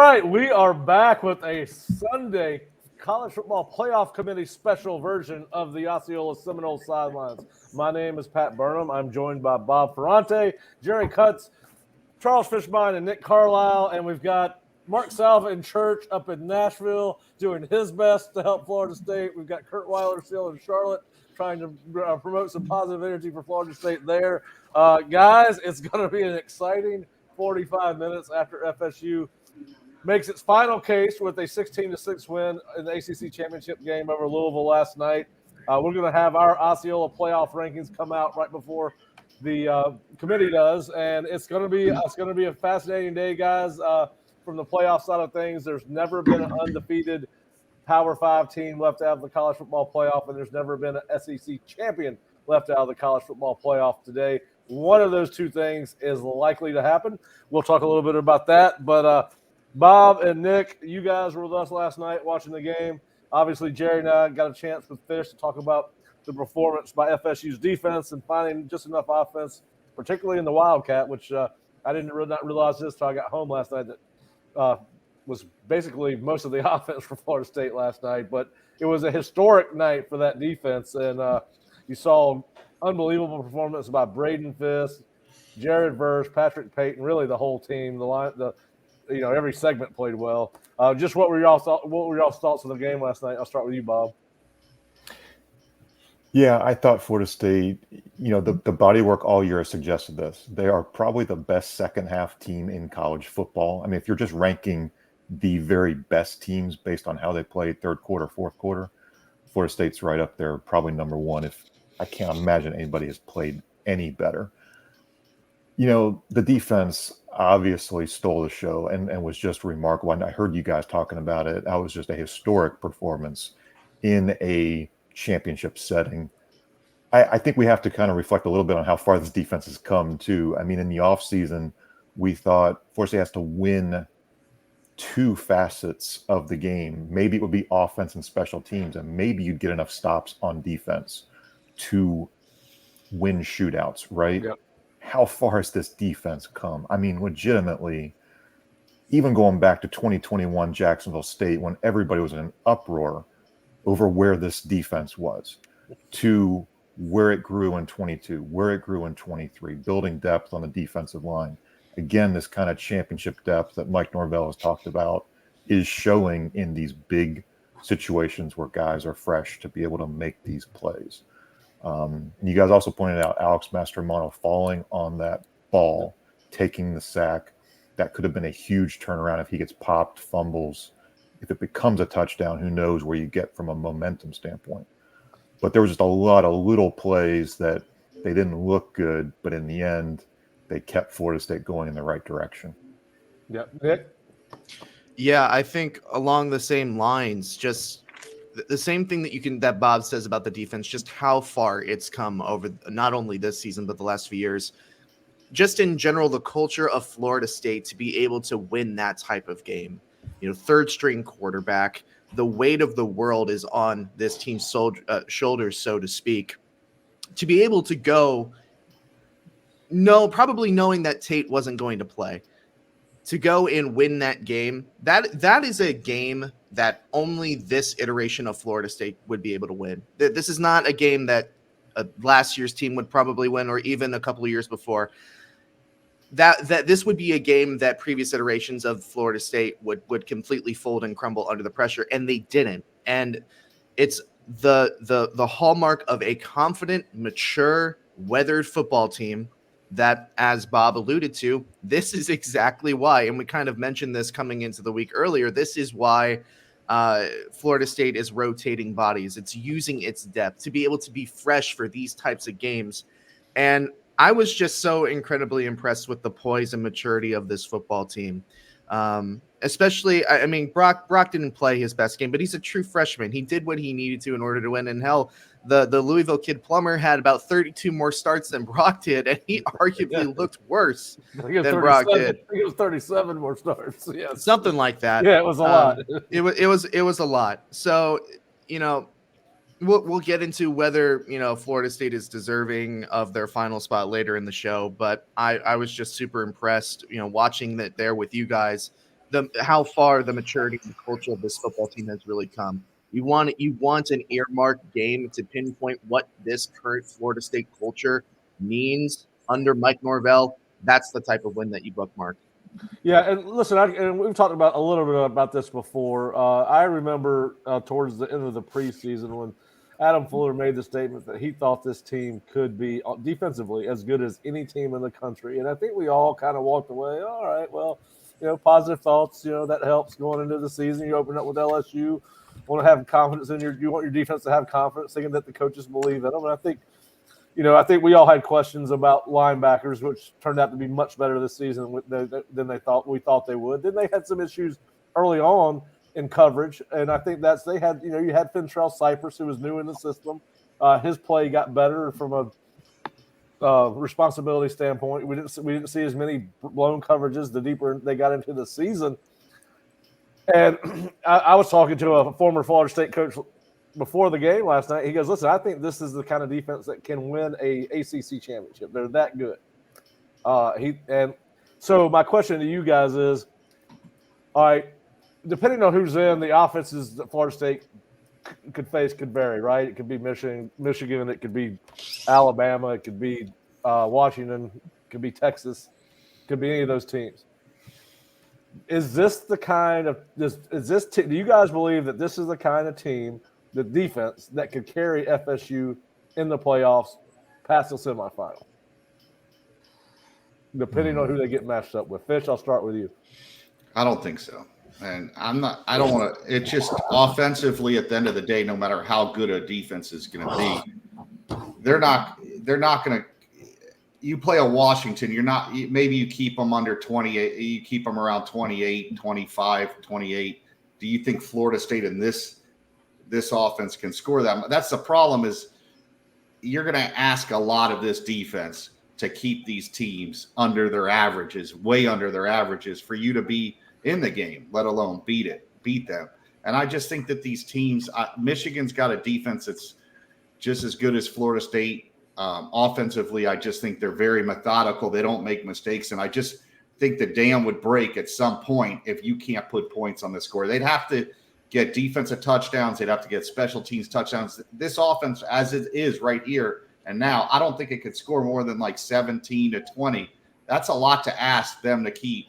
right, we are back with a Sunday College Football Playoff Committee special version of the Osceola Seminole Sidelines. My name is Pat Burnham. I'm joined by Bob Ferrante, Jerry Kutz, Charles Fishbein, and Nick Carlisle, and we've got Mark Salva in church up in Nashville doing his best to help Florida State. We've got Kurt Weiler still in Charlotte trying to promote some positive energy for Florida State there. Guys, it's going to be an exciting 45 minutes after FSU makes its final case with a 16-6 win in the ACC championship game over Louisville last night. We're going to have our Osceola playoff rankings come out right before the committee does, and it's going to be a fascinating day, guys. From the playoff side of things, there's never been an undefeated Power 5 team left out of the college football playoff, and there's never been an SEC champion left out of the college football playoff today. One of those two things is likely to happen. We'll talk a little bit about that, but Bob and Nick, you guys were with us last night watching the game. Obviously, Jerry and I got a chance with Fish to talk about the performance by FSU's defense and finding just enough offense, particularly in the Wildcat, which I didn't not realize this until I got home last night, that was basically most of the offense for Florida State last night. But it was a historic night for that defense, and you saw unbelievable performance by Braden Fisk, Jared Verse, Patrick Payton, really the whole team. Every segment played well. Just what were y'all's thoughts of the game last night? I'll start with you, Bob. Yeah, I thought Florida State, the body work all year has suggested this. They are probably the best second half team in college football. I mean, if you're just ranking the very best teams based on how they played third quarter, fourth quarter, Florida State's right up there, probably number one. If I can't imagine anybody has played any better. The defense obviously stole the show and was just remarkable. And I heard you guys talking about it. That was just a historic performance in a championship setting. I think we have to kind of reflect a little bit on how far this defense has come too. I mean, in the offseason, we thought Florida State has to win two facets of the game. Maybe it would be offense and special teams, and maybe you'd get enough stops on defense to win shootouts, right? Yep. How far has this defense come? I mean, legitimately, even going back to 2021 Jacksonville State, when everybody was in an uproar over where this defense was, to where it grew in 22, where it grew in 23, building depth on the defensive line. Again, this kind of championship depth that Mike Norvell has talked about is showing in these big situations where guys are fresh to be able to make these plays. You guys also pointed out Alex Mastromano falling on that ball, taking the sack. That could have been a huge turnaround if he gets popped, fumbles. If it becomes a touchdown, who knows where you get from a momentum standpoint. But there was just a lot of little plays that they didn't look good, but in the end, they kept Florida State going in the right direction. Yep. Nick? Yeah, I think along the same lines, just the same thing that Bob says about the defense, just how far it's come over not only this season, but the last few years. Just in general, the culture of Florida State to be able to win that type of game. Third string quarterback, the weight of the world is on this team's shoulders, so to speak. To be able to go, probably knowing that Tate wasn't going to play, to go and win that game, that is a game that only this iteration of Florida State would be able to win. This is not a game that last year's team would probably win, or even a couple of years before. That this would be a game that previous iterations of Florida State would completely fold and crumble under the pressure, and they didn't. And it's the hallmark of a confident, mature, weathered football team that, as Bob alluded to, this is exactly why, and we kind of mentioned this coming into the week earlier, this is why Florida State is rotating bodies. It's using its depth to be able to be fresh for these types of games. And I was just so incredibly impressed with the poise and maturity of this football team. Especially, I mean, Brock didn't play his best game, but he's a true freshman. He did what he needed to in order to win. And hell, the Louisville kid Plummer had about 32 more starts than Brock did, and he arguably looked worse than Brock did. I think it was 37 more starts. Yeah, something like that. Yeah, it was a lot. It was a lot. So, we'll get into whether Florida State is deserving of their final spot later in the show. But I was just super impressed, watching that there with you guys. how far the maturity and culture of this football team has really come. You want an earmarked game to pinpoint what this current Florida State culture means under Mike Norvell. That's the type of win that you bookmark. Yeah, and listen, and we've talked about a little bit about this before. I remember towards the end of the preseason when Adam Fuller made the statement that he thought this team could be defensively as good as any team in the country, and I think we all kind of walked away. All right, well, positive thoughts. That helps going into the season. You open up with LSU, want to have confidence in you want your defense to have confidence, thinking that the coaches believe in them. And I think we all had questions about linebackers, which turned out to be much better this season than we thought they would. Then they had some issues early on in coverage, and I think you had Fintrell Cypress, who was new in the system. His play got better from a responsibility standpoint. We didn't see as many blown coverages the deeper they got into the season. And I was talking to a former Florida State coach before the game last night. He goes, listen, I think this is the kind of defense that can win a ACC championship. They're that good. So my question to you guys is, all right, depending on who's in, the offenses that Florida State could face could vary, right? It could be Michigan, it could be Alabama, it could be Washington, it could be Texas, it could be any of those teams. Is this the kind of do you guys believe that this is the kind of team, the defense, that could carry FSU in the playoffs past the semifinal? Depending on who they get matched up with. Fish, I'll start with you. I don't think so. And I don't want to, it's just offensively at the end of the day, no matter how good a defense is going to be, they're not going to, you play a Washington, maybe you keep them under 28, you keep them around 28, 25, 28. Do you think Florida State in this offense can score that? That's the problem, is you're going to ask a lot of this defense to keep these teams under their averages, way under their averages, for you to be in the game, let alone beat them. And I just think that these teams, Michigan's got a defense that's just as good as Florida State. Offensively, I just think they're very methodical. They don't make mistakes. And I just think the dam would break at some point if you can't put points on the score. They'd have to get defensive touchdowns. They'd have to get special teams touchdowns. This offense, as it is right here and now, I don't think it could score more than like 17 to 20. That's a lot to ask them to keep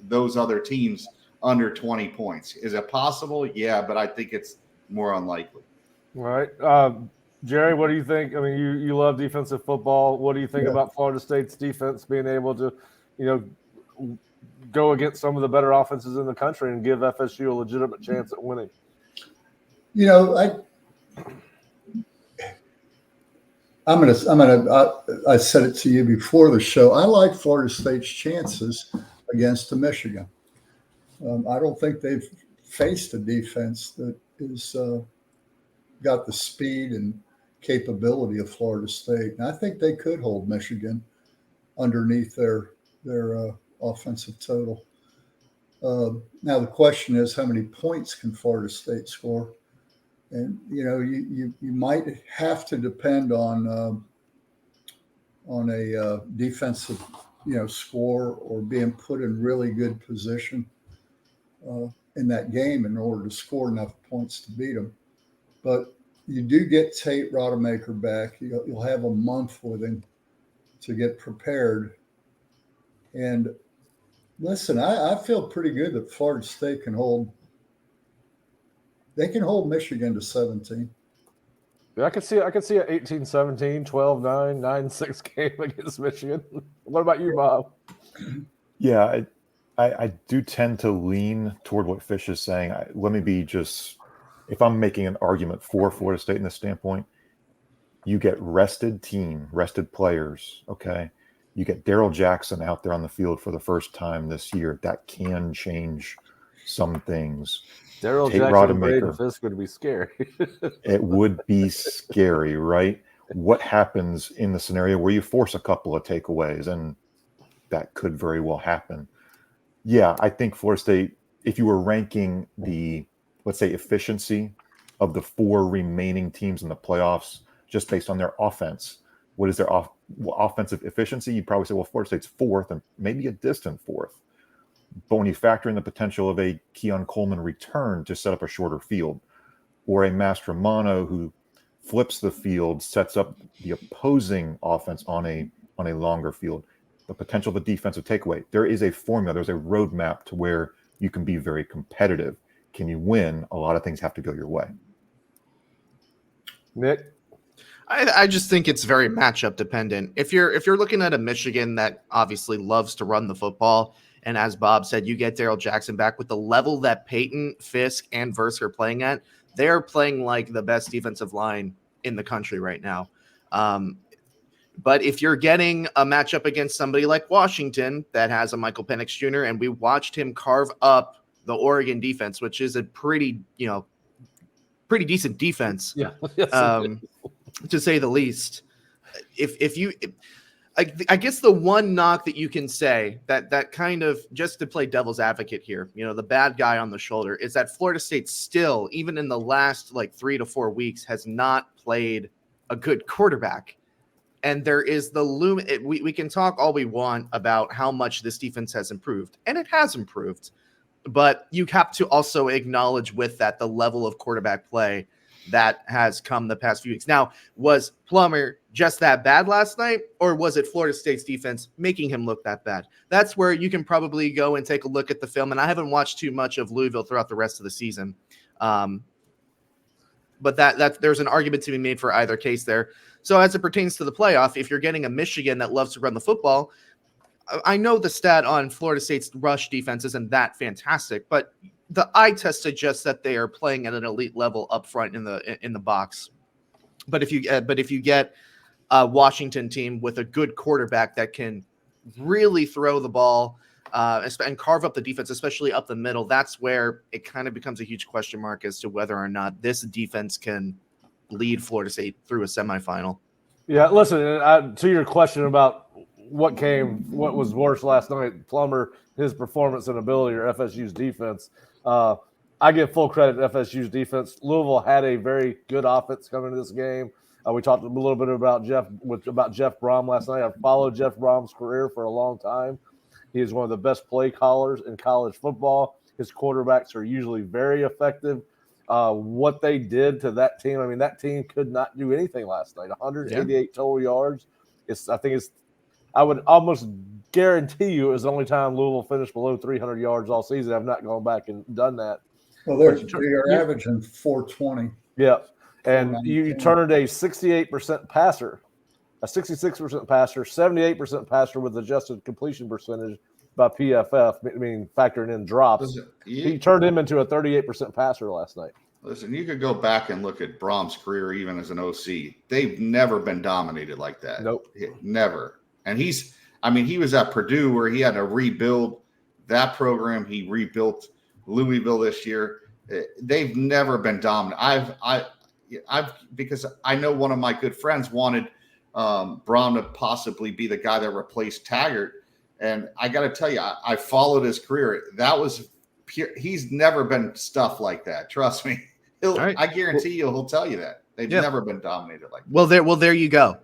those other teams under 20 points. Is it possible? Yeah, but I think it's more unlikely. All right. Jerry, what do you think? I mean, you love defensive football. What do you think about Florida State's defense being able to, go against some of the better offenses in the country and give FSU a legitimate chance at winning? I said it to you before the show. I like Florida State's chances against Michigan. I don't think they've faced a defense that is got the speed and capability of Florida State. And I think they could hold Michigan underneath their offensive total. Now the question is, how many points can Florida State score? And you might have to depend on a defensive score, or being put in really good position in that game in order to score enough points to beat them. But you do get Tate Rodemaker back. You'll have a month with him to get prepared. And listen, I feel pretty good that Florida State can hold Michigan to 17. Yeah, I could see an 18-17, 12-9, 9-6 game against Michigan. What about you, Bob? Yeah, I do tend to lean toward what Fish is saying. Let me be just, if I'm making an argument for Florida State in this standpoint, you get rested players, okay? You get Darrell Jackson out there on the field for the first time this year. That can change some things. Darrell Jackson and Braden Fisk would be scary. It would be scary, right? What happens in the scenario where you force a couple of takeaways, and that could very well happen. Yeah, I think Florida State, if you were ranking the, let's say, efficiency of the four remaining teams in the playoffs just based on their offense, what is their offensive efficiency? You'd probably say, well, Florida State's fourth and maybe a distant fourth. But when you factor in the potential of a Keon Coleman return to set up a shorter field, or a Mastromano who flips the field, sets up the opposing offense on a longer field, the potential of a defensive takeaway, there is a formula, there's a roadmap to where you can be very competitive. Can you win? A lot of things have to go your way. Nick? I just think it's very matchup dependent. If you're looking at a Michigan that obviously loves to run the football, and as Bob said, you get Darrell Jackson back with the level that Peyton, Fisk, and Verse are playing at, they're playing like the best defensive line in the country right now. But if you're getting a matchup against somebody like Washington that has a Michael Penix Jr., and we watched him carve up the Oregon defense, which is a pretty decent defense. Yeah. To say the least. I guess the one knock that you can say that kind of, just to play devil's advocate here, the bad guy on the shoulder, is that Florida State still, even in the last 3 to 4 weeks, has not played a good quarterback. And there is the we can talk all we want about how much this defense has improved, and it has improved, but you have to also acknowledge with that the level of quarterback play that has come the past few weeks. Now, was Plummer just that bad last night, or was it Florida State's defense making him look that bad? That's where you can probably go and take a look at the film. And I haven't watched too much of Louisville throughout the rest of the season. But that there's an argument to be made for either case there. So as it pertains to the playoff, if you're getting a Michigan that loves to run the football, I know the stat on Florida State's rush defense isn't that fantastic, but the eye test suggests that they are playing at an elite level up front in the box. But if you get a Washington team with a good quarterback that can really throw the ball and carve up the defense, especially up the middle, that's where it kind of becomes a huge question mark as to whether or not this defense can lead Florida State through a semifinal. Yeah, listen, to your question about what was worse last night, Plummer, his performance and ability, or FSU's defense. I give full credit to FSU's defense. Louisville had a very good offense coming into this game. We talked a little bit about Jeff Brom last night. I've followed Jeff Brom's career for a long time. He is one of the best play callers in college football. His quarterbacks are usually very effective. What they did to that team, that team could not do anything last night. 188 total yards. I would almost guarantee you it was the only time Louisville finished below 300 yards all season. I've not gone back and done that. Well, they are averaging 420. Yeah. And you turned a 68% passer, a 66% passer, 78% passer with adjusted completion percentage by PFF, meaning factoring in drops. He turned him into a 38% passer last night. Listen, you could go back and look at Brom's career even as an OC. They've never been dominated like that. Nope. Never. And he was at Purdue where he had to rebuild that program. He rebuilt Louisville this year. They've never been dominant. Because I know one of my good friends wanted Brom to possibly be the guy that replaced Taggart. And I got to tell you, I followed his career. That was pure. He's never been stuff like that. Trust me. I guarantee he'll tell you that. They've never been dominated like that. Well, there you go.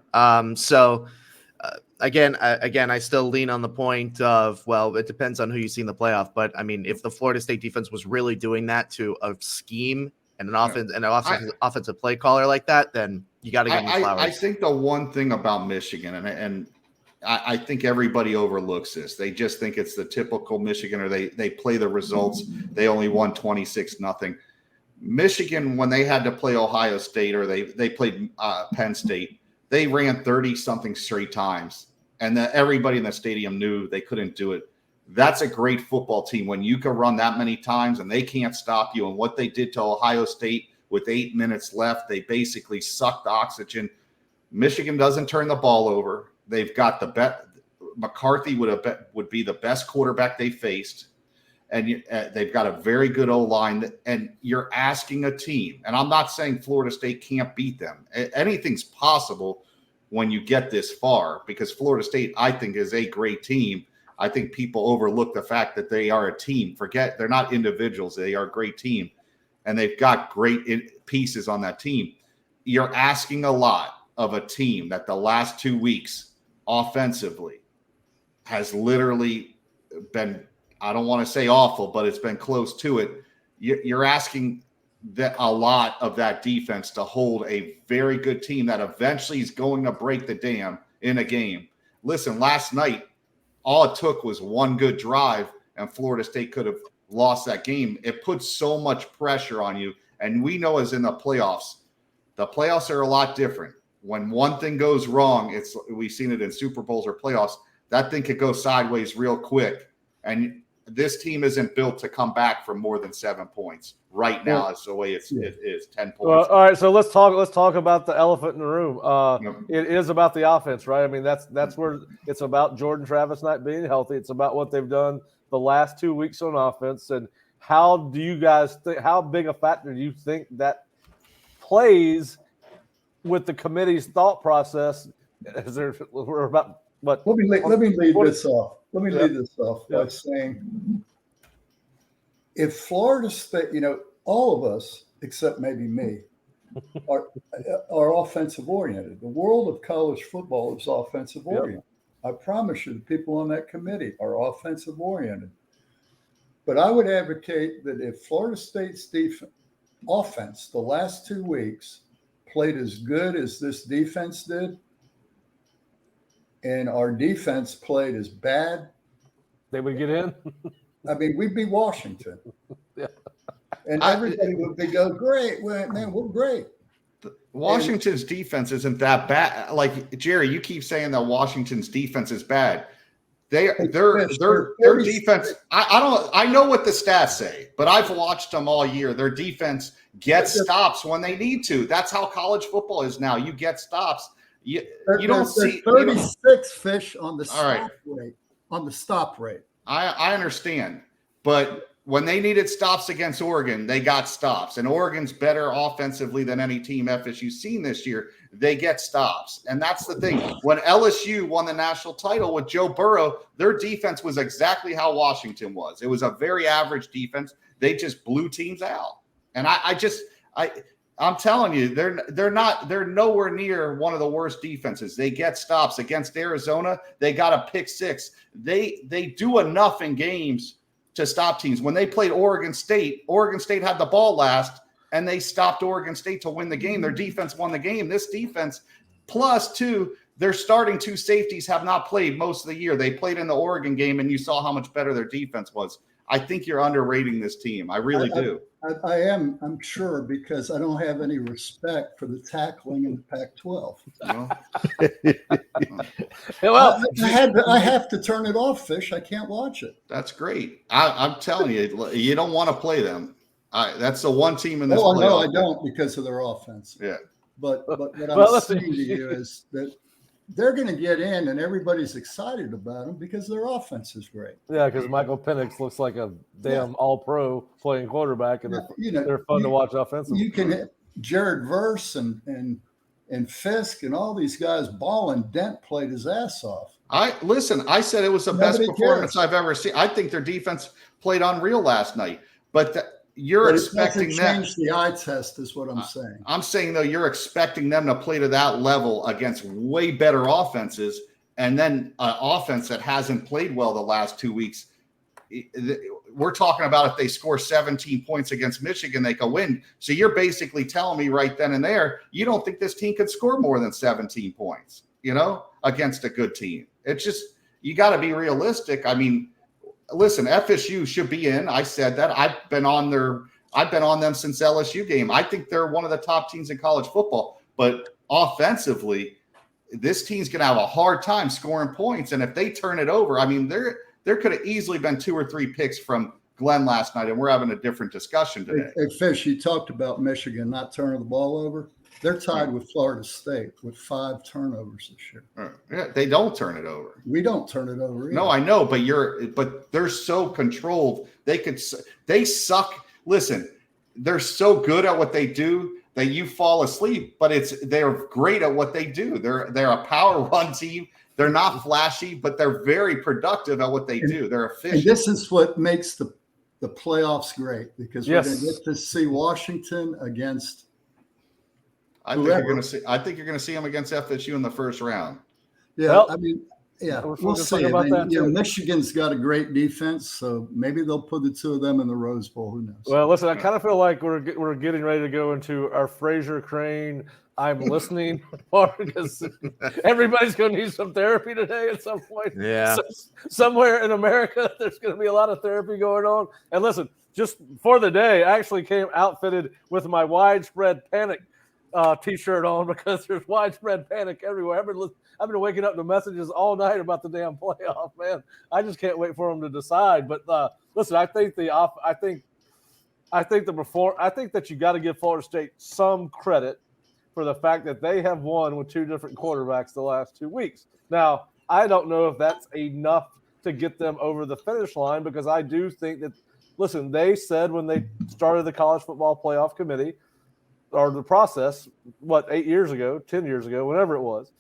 Again, I still lean on the point of, it depends on who you see in the playoff. But if the Florida State defense was really doing that to a scheme and an offensive play caller like that, then you got to give them flowers. I think the one thing about Michigan, and I think everybody overlooks this. They just think it's the typical Michigan, or they play the results. They only won 26-0. Michigan, when they had to play Ohio State, or they played Penn State, they ran 30-something straight times, and everybody in the stadium knew they couldn't do it. That's a great football team when you can run that many times and they can't stop you. And what they did to Ohio State with 8 minutes left, they basically sucked oxygen. Michigan doesn't turn the ball over. They've got the bet. McCarthy would be the best quarterback they faced, and they've got a very good O-line. And you're asking a team, and I'm not saying Florida State can't beat them. Anything's possible when you get this far, because Florida State, I think, is a great team. I think people overlook the fact that they are a team. They're not individuals. They are a great team, and they've got great pieces on that team. You're asking a lot of a team that the last 2 weeks offensively has literally been, I don't want to say awful, but it's been close to it. You're asking that a lot of that defense to hold a very good team that eventually is going to break the dam in a game. Listen, last night, all it took was one good drive, and Florida State could have lost that game. It puts so much pressure on you. And we know as in the playoffs are a lot different. When one thing goes wrong, we've seen it in Super Bowls or playoffs, that thing could go sideways real quick. And this team isn't built to come back from more than 7 points right now. It's the way it is 10 points. Well, all right, so let's talk about the elephant in the room. It is about the offense, right? I mean, that's where it's about Jordan Travis not being healthy. It's about what they've done the last 2 weeks on offense. And how do you guys think? How big a factor do you think that plays with the committee's thought process? We're about what? Let me lead this off. By saying, if Florida State, all of us except maybe me, are offensive oriented. The world of college football is offensive oriented. I promise you, the people on that committee are offensive oriented. But I would advocate that if Florida State's offense the last 2 weeks played as good as this defense did, and our defense played as bad, they would get in. I mean, we'd be Washington. Yeah. And everybody would go, great. Man, we're great. Washington's defense isn't that bad. Like, Jerry, you keep saying that Washington's defense is bad. Their defense, I know what the stats say, but I've watched them all year. Their defense gets stops when they need to. That's how college football is now. You get stops. You don't see 36 fish on the stop rate. On the stop rate. I understand, but when they needed stops against Oregon, they got stops. And Oregon's better offensively than any team FSU's seen this year. They get stops. And that's the thing. When LSU won the national title with Joe Burrow, their defense was exactly how Washington was. It was a very average defense. They just blew teams out. And I'm telling you, they're nowhere near one of the worst defenses. They get stops against Arizona. They got a pick six. They do enough in games to stop teams. When they played Oregon State had the ball last, and they stopped Oregon State to win the game. Their defense won the game. This defense, plus two, their starting two safeties have not played most of the year. They played in the Oregon game, and you saw how much better their defense was. I think you're underrating this team. I really do. I am, I'm sure, because I don't have any respect for the tackling in the Pac-12. I have to turn it off, Fish. I can't watch it. That's great. I'm telling you, you don't want to play them. That's the one team in this. Oh, no, I don't, because of their offense. Yeah. But what I'm saying to you is that they're going to get in, and everybody's excited about them because their offense is great. Yeah, because Michael Penix looks like a damn all-pro playing quarterback, and they're fun to watch offensively. You can hit Jared Verse and Fisk and all these guys. Ball and Dent played his ass off. I said it was the best performance I've ever seen. I think their defense played unreal last night, but you're expecting them change the eye test is what I'm saying. I'm saying, though, you're expecting them to play to that level against way better offenses, and then an offense that hasn't played well the last 2 weeks. We're talking about if they score 17 points against Michigan, they can win. So you're basically telling me right then and there, you don't think this team could score more than 17 points, against a good team. It's just, you got to be realistic. I mean, listen, FSU should be in. I said that. I've been on them since LSU game. I think they're one of the top teams in college football. But offensively, this team's going to have a hard time scoring points. And if they turn it over, I mean, there could have easily been 2 or 3 picks from Glenn last night, and we're having a different discussion today. Hey, Fish, you talked about Michigan not turning the ball over. They're tied with Florida State with 5 turnovers this year. Yeah, they don't turn it over. We don't turn it over either. No, I know, but they're so controlled. They suck. Listen, they're so good at what they do that you fall asleep, but they're great at what they do. They're a power run team. They're not flashy, but they're very productive at what they do. They're efficient. And this is what makes the playoffs great, because we're going to get to see Washington against I think you're going to see them against FSU in the first round. Yeah, I mean, Yeah, We're we'll just see. talking about that too. Michigan's got a great defense, so maybe they'll put the two of them in the Rose Bowl. Who knows? Well, listen, I kind of feel like we're getting ready to go into our Fraser Crane I'm listening part because everybody's going to need some therapy today at some point. Yeah. So, somewhere in America, there's going to be a lot of therapy going on. And listen, just for the day, I actually came outfitted with my widespread panic T-shirt on because there's widespread panic everywhere. I've been waking up to messages all night about the damn playoff, man. I just can't wait for them to decide. But listen, I think that you got to give Florida State some credit for the fact that they have won with two different quarterbacks the last 2 weeks. Now, I don't know if that's enough to get them over the finish line because I do think that, listen, they said when they started the college football playoff committee or the process, 8 years ago, 10 years ago, whenever it was,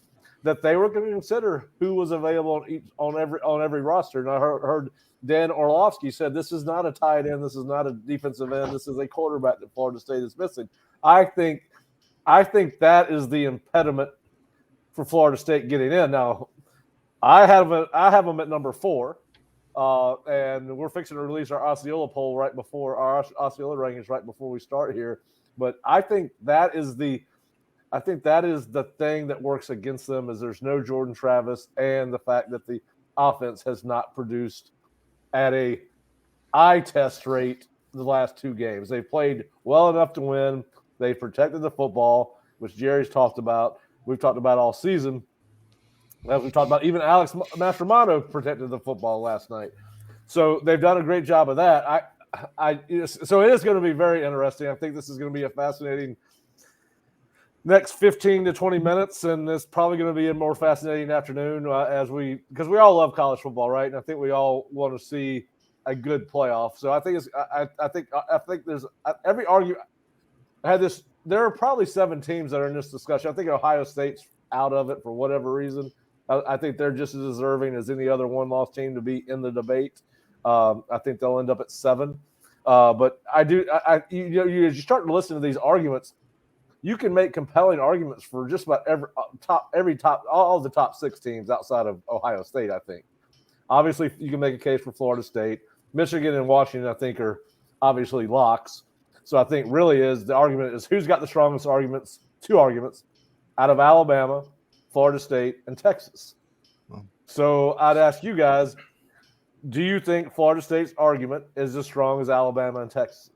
that they were going to consider who was available on every roster. And I heard Dan Orlovsky said this is not a tight end, this is not a defensive end, this is a quarterback that Florida State is missing. I think that is the impediment for Florida State getting in. Now, I have them at number 4, and we're fixing to release our Osceola poll right before our Osceola rankings right before we start here. But I think that is the thing that works against them is there's no Jordan Travis and the fact that the offense has not produced at a eye test rate the last 2 games. They've played well enough to win. They've protected the football, which Jerry's talked about. We've talked about all season. As we talked about, even Alex Mastromanno protected the football last night. So they've done a great job of that. So it is going to be very interesting. I think this is going to be a fascinating next 15 to 20 minutes, and it's probably going to be a more fascinating afternoon because we all love college football, right? And I think we all want to see a good playoff. So I think there's every argument. There are probably 7 teams that are in this discussion. I think Ohio State's out of it for whatever reason. I think they're just as deserving as any other one-loss team to be in the debate. I think they'll end up at 7. But as you start to listen to these arguments, you can make compelling arguments for just about all the top 6 teams outside of Ohio State, I think. Obviously, you can make a case for Florida State. Michigan and Washington, I think, are obviously locks. So I think really the argument is who's got the strongest arguments, 2 arguments, out of Alabama, Florida State, and Texas. So I'd ask you guys, do you think Florida State's argument is as strong as Alabama and Texas?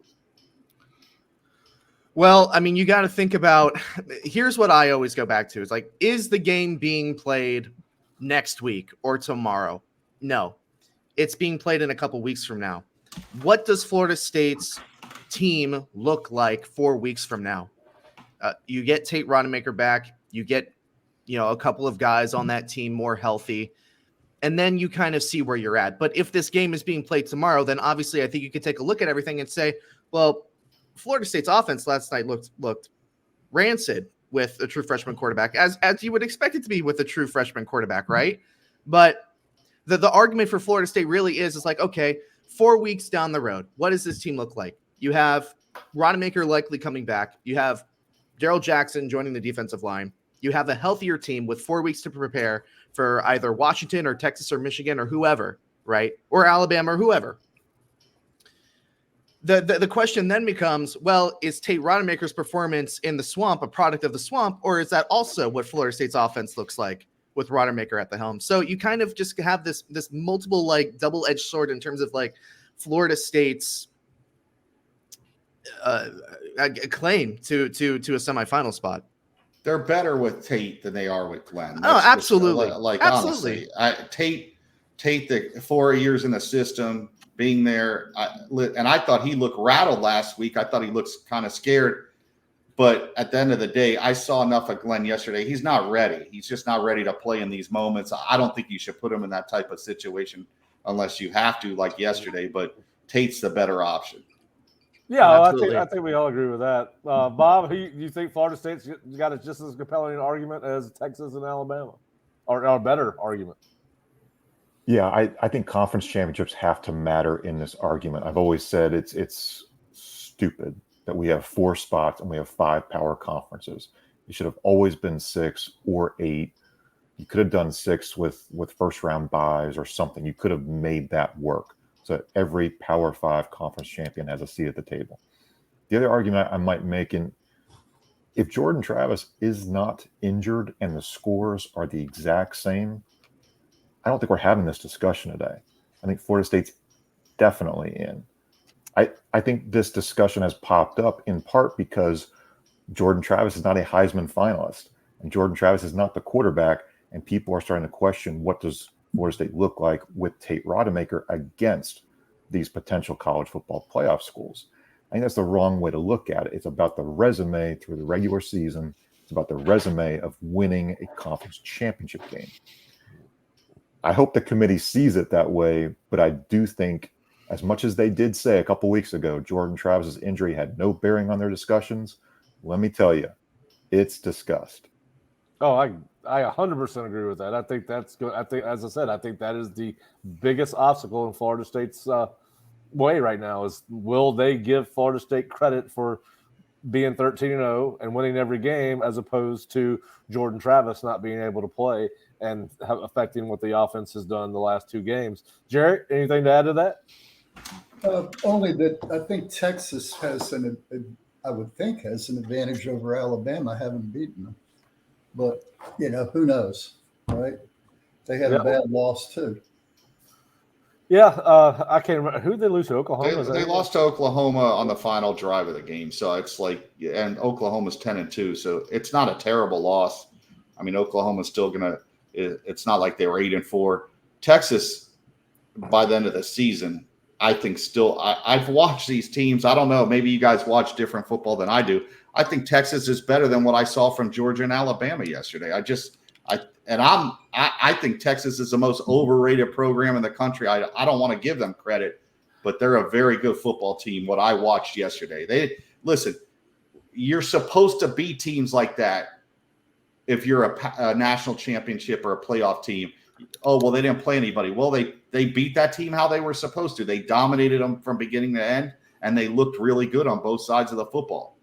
Well, I mean, you got to think about – here's what I always go back to. It's like, is the game being played next week or tomorrow? No. It's being played in a couple weeks from now. What does Florida State's team look like 4 weeks from now? You get Tate Rodemaker back. You get, a couple of guys on that team more healthy. And then you kind of see where you're at. But if this game is being played tomorrow, then obviously I think you could take a look at everything and say, well, Florida State's offense last night looked rancid with a true freshman quarterback, as you would expect it to be with a true freshman quarterback, right? But the argument for Florida State really is like, okay, 4 weeks down the road, what does this team look like? You have Rodemaker likely coming back. You have Darrell Jackson joining the defensive line. You have a healthier team with 4 weeks to prepare for either Washington or Texas or Michigan or whoever, right? Or Alabama or whoever. The question then becomes, well, is Tate Rodemaker's performance in the swamp a product of the swamp, or is that also what Florida State's offense looks like with Rodemaker at the helm? So you kind of just have this multiple double-edged sword in terms of Florida State's claim to a semifinal spot. They're better with Tate than they are with Glenn. That's absolutely. Honestly, Tate, the 4 years in the system, being there, and I thought he looked rattled last week. I thought he looks kind of scared. But at the end of the day, I saw enough of Glenn yesterday. He's not ready. He's just not ready to play in these moments. I don't think you should put him in that type of situation unless you have to, like yesterday. But Tate's the better option. Yeah, I think we all agree with that. Bob, you think Florida State's got just as compelling an argument as Texas and Alabama, or a better argument? Yeah, I think conference championships have to matter in this argument. I've always said it's stupid that we have 4 spots and we have 5 power conferences. It should have always been 6 or 8. You could have done 6 with first round buys or something. You could have made that work so that every Power 5 conference champion has a seat at the table. The other argument I might make, if Jordan Travis is not injured and the scores are the exact same, I don't think we're having this discussion today. I think Florida State's definitely in. I think this discussion has popped up in part because Jordan Travis is not a Heisman finalist, and Jordan Travis is not the quarterback, and people are starting to question, what does Florida State look like with Tate Rodemaker against these potential college football playoff schools? I think that's the wrong way to look at it. It's about the resume through the regular season. It's about the resume of winning a conference championship game. I hope the committee sees it that way, but I do think, as much as they did say a couple weeks ago, Jordan Travis's injury had no bearing on their discussions, let me tell you, it's discussed. Oh, I 100% agree with that. I think that's good. I think, as I said, I think that is the biggest obstacle in Florida State's way right now is, will they give Florida State credit for being 13-0 and winning every game, as opposed to Jordan Travis not being able to play and affecting what the offense has done the last 2 games. Jerry, anything to add to that? Only that I think Texas has I would think has an advantage over Alabama, having beaten them. But, who knows, right? They had a bad loss too. Yeah, I can't remember. Who did they lose to? Oklahoma? They lost to Oklahoma on the final drive of the game. So it's like, and Oklahoma's 10-2. So it's not a terrible loss. I mean, Oklahoma's still it's not like they were 8-4. Texas, by the end of the season, I think still, I've watched these teams. I don't know. Maybe you guys watch different football than I do. I think Texas is better than what I saw from Georgia and Alabama yesterday. I think Texas is the most overrated program in the country. I don't want to give them credit, but they're a very good football team. What I watched yesterday, listen, you're supposed to beat teams like that if you're a national championship or a playoff team. Oh, well, they didn't play anybody. Well, they beat that team how they were supposed to. They dominated them from beginning to end, and they looked really good on both sides of the football.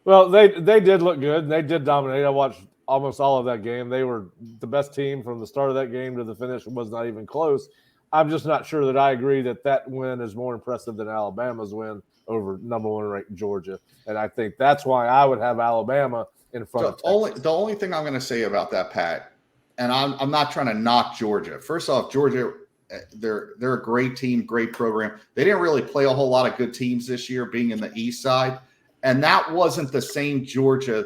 Well, they did look good, and they did dominate. I watched almost all of that game. They were the best team from the start of that game to the finish. It was not even close. I'm just not sure that I agree that win is more impressive than Alabama's win over number 1 ranked Georgia. And I think that's why I would have Alabama in front of Texas. The only thing I'm going to say about that, Pat, and I'm not trying to knock Georgia. First off, Georgia, they're a great team, great program. They didn't really play a whole lot of good teams this year, being in the East side. And that wasn't the same Georgia.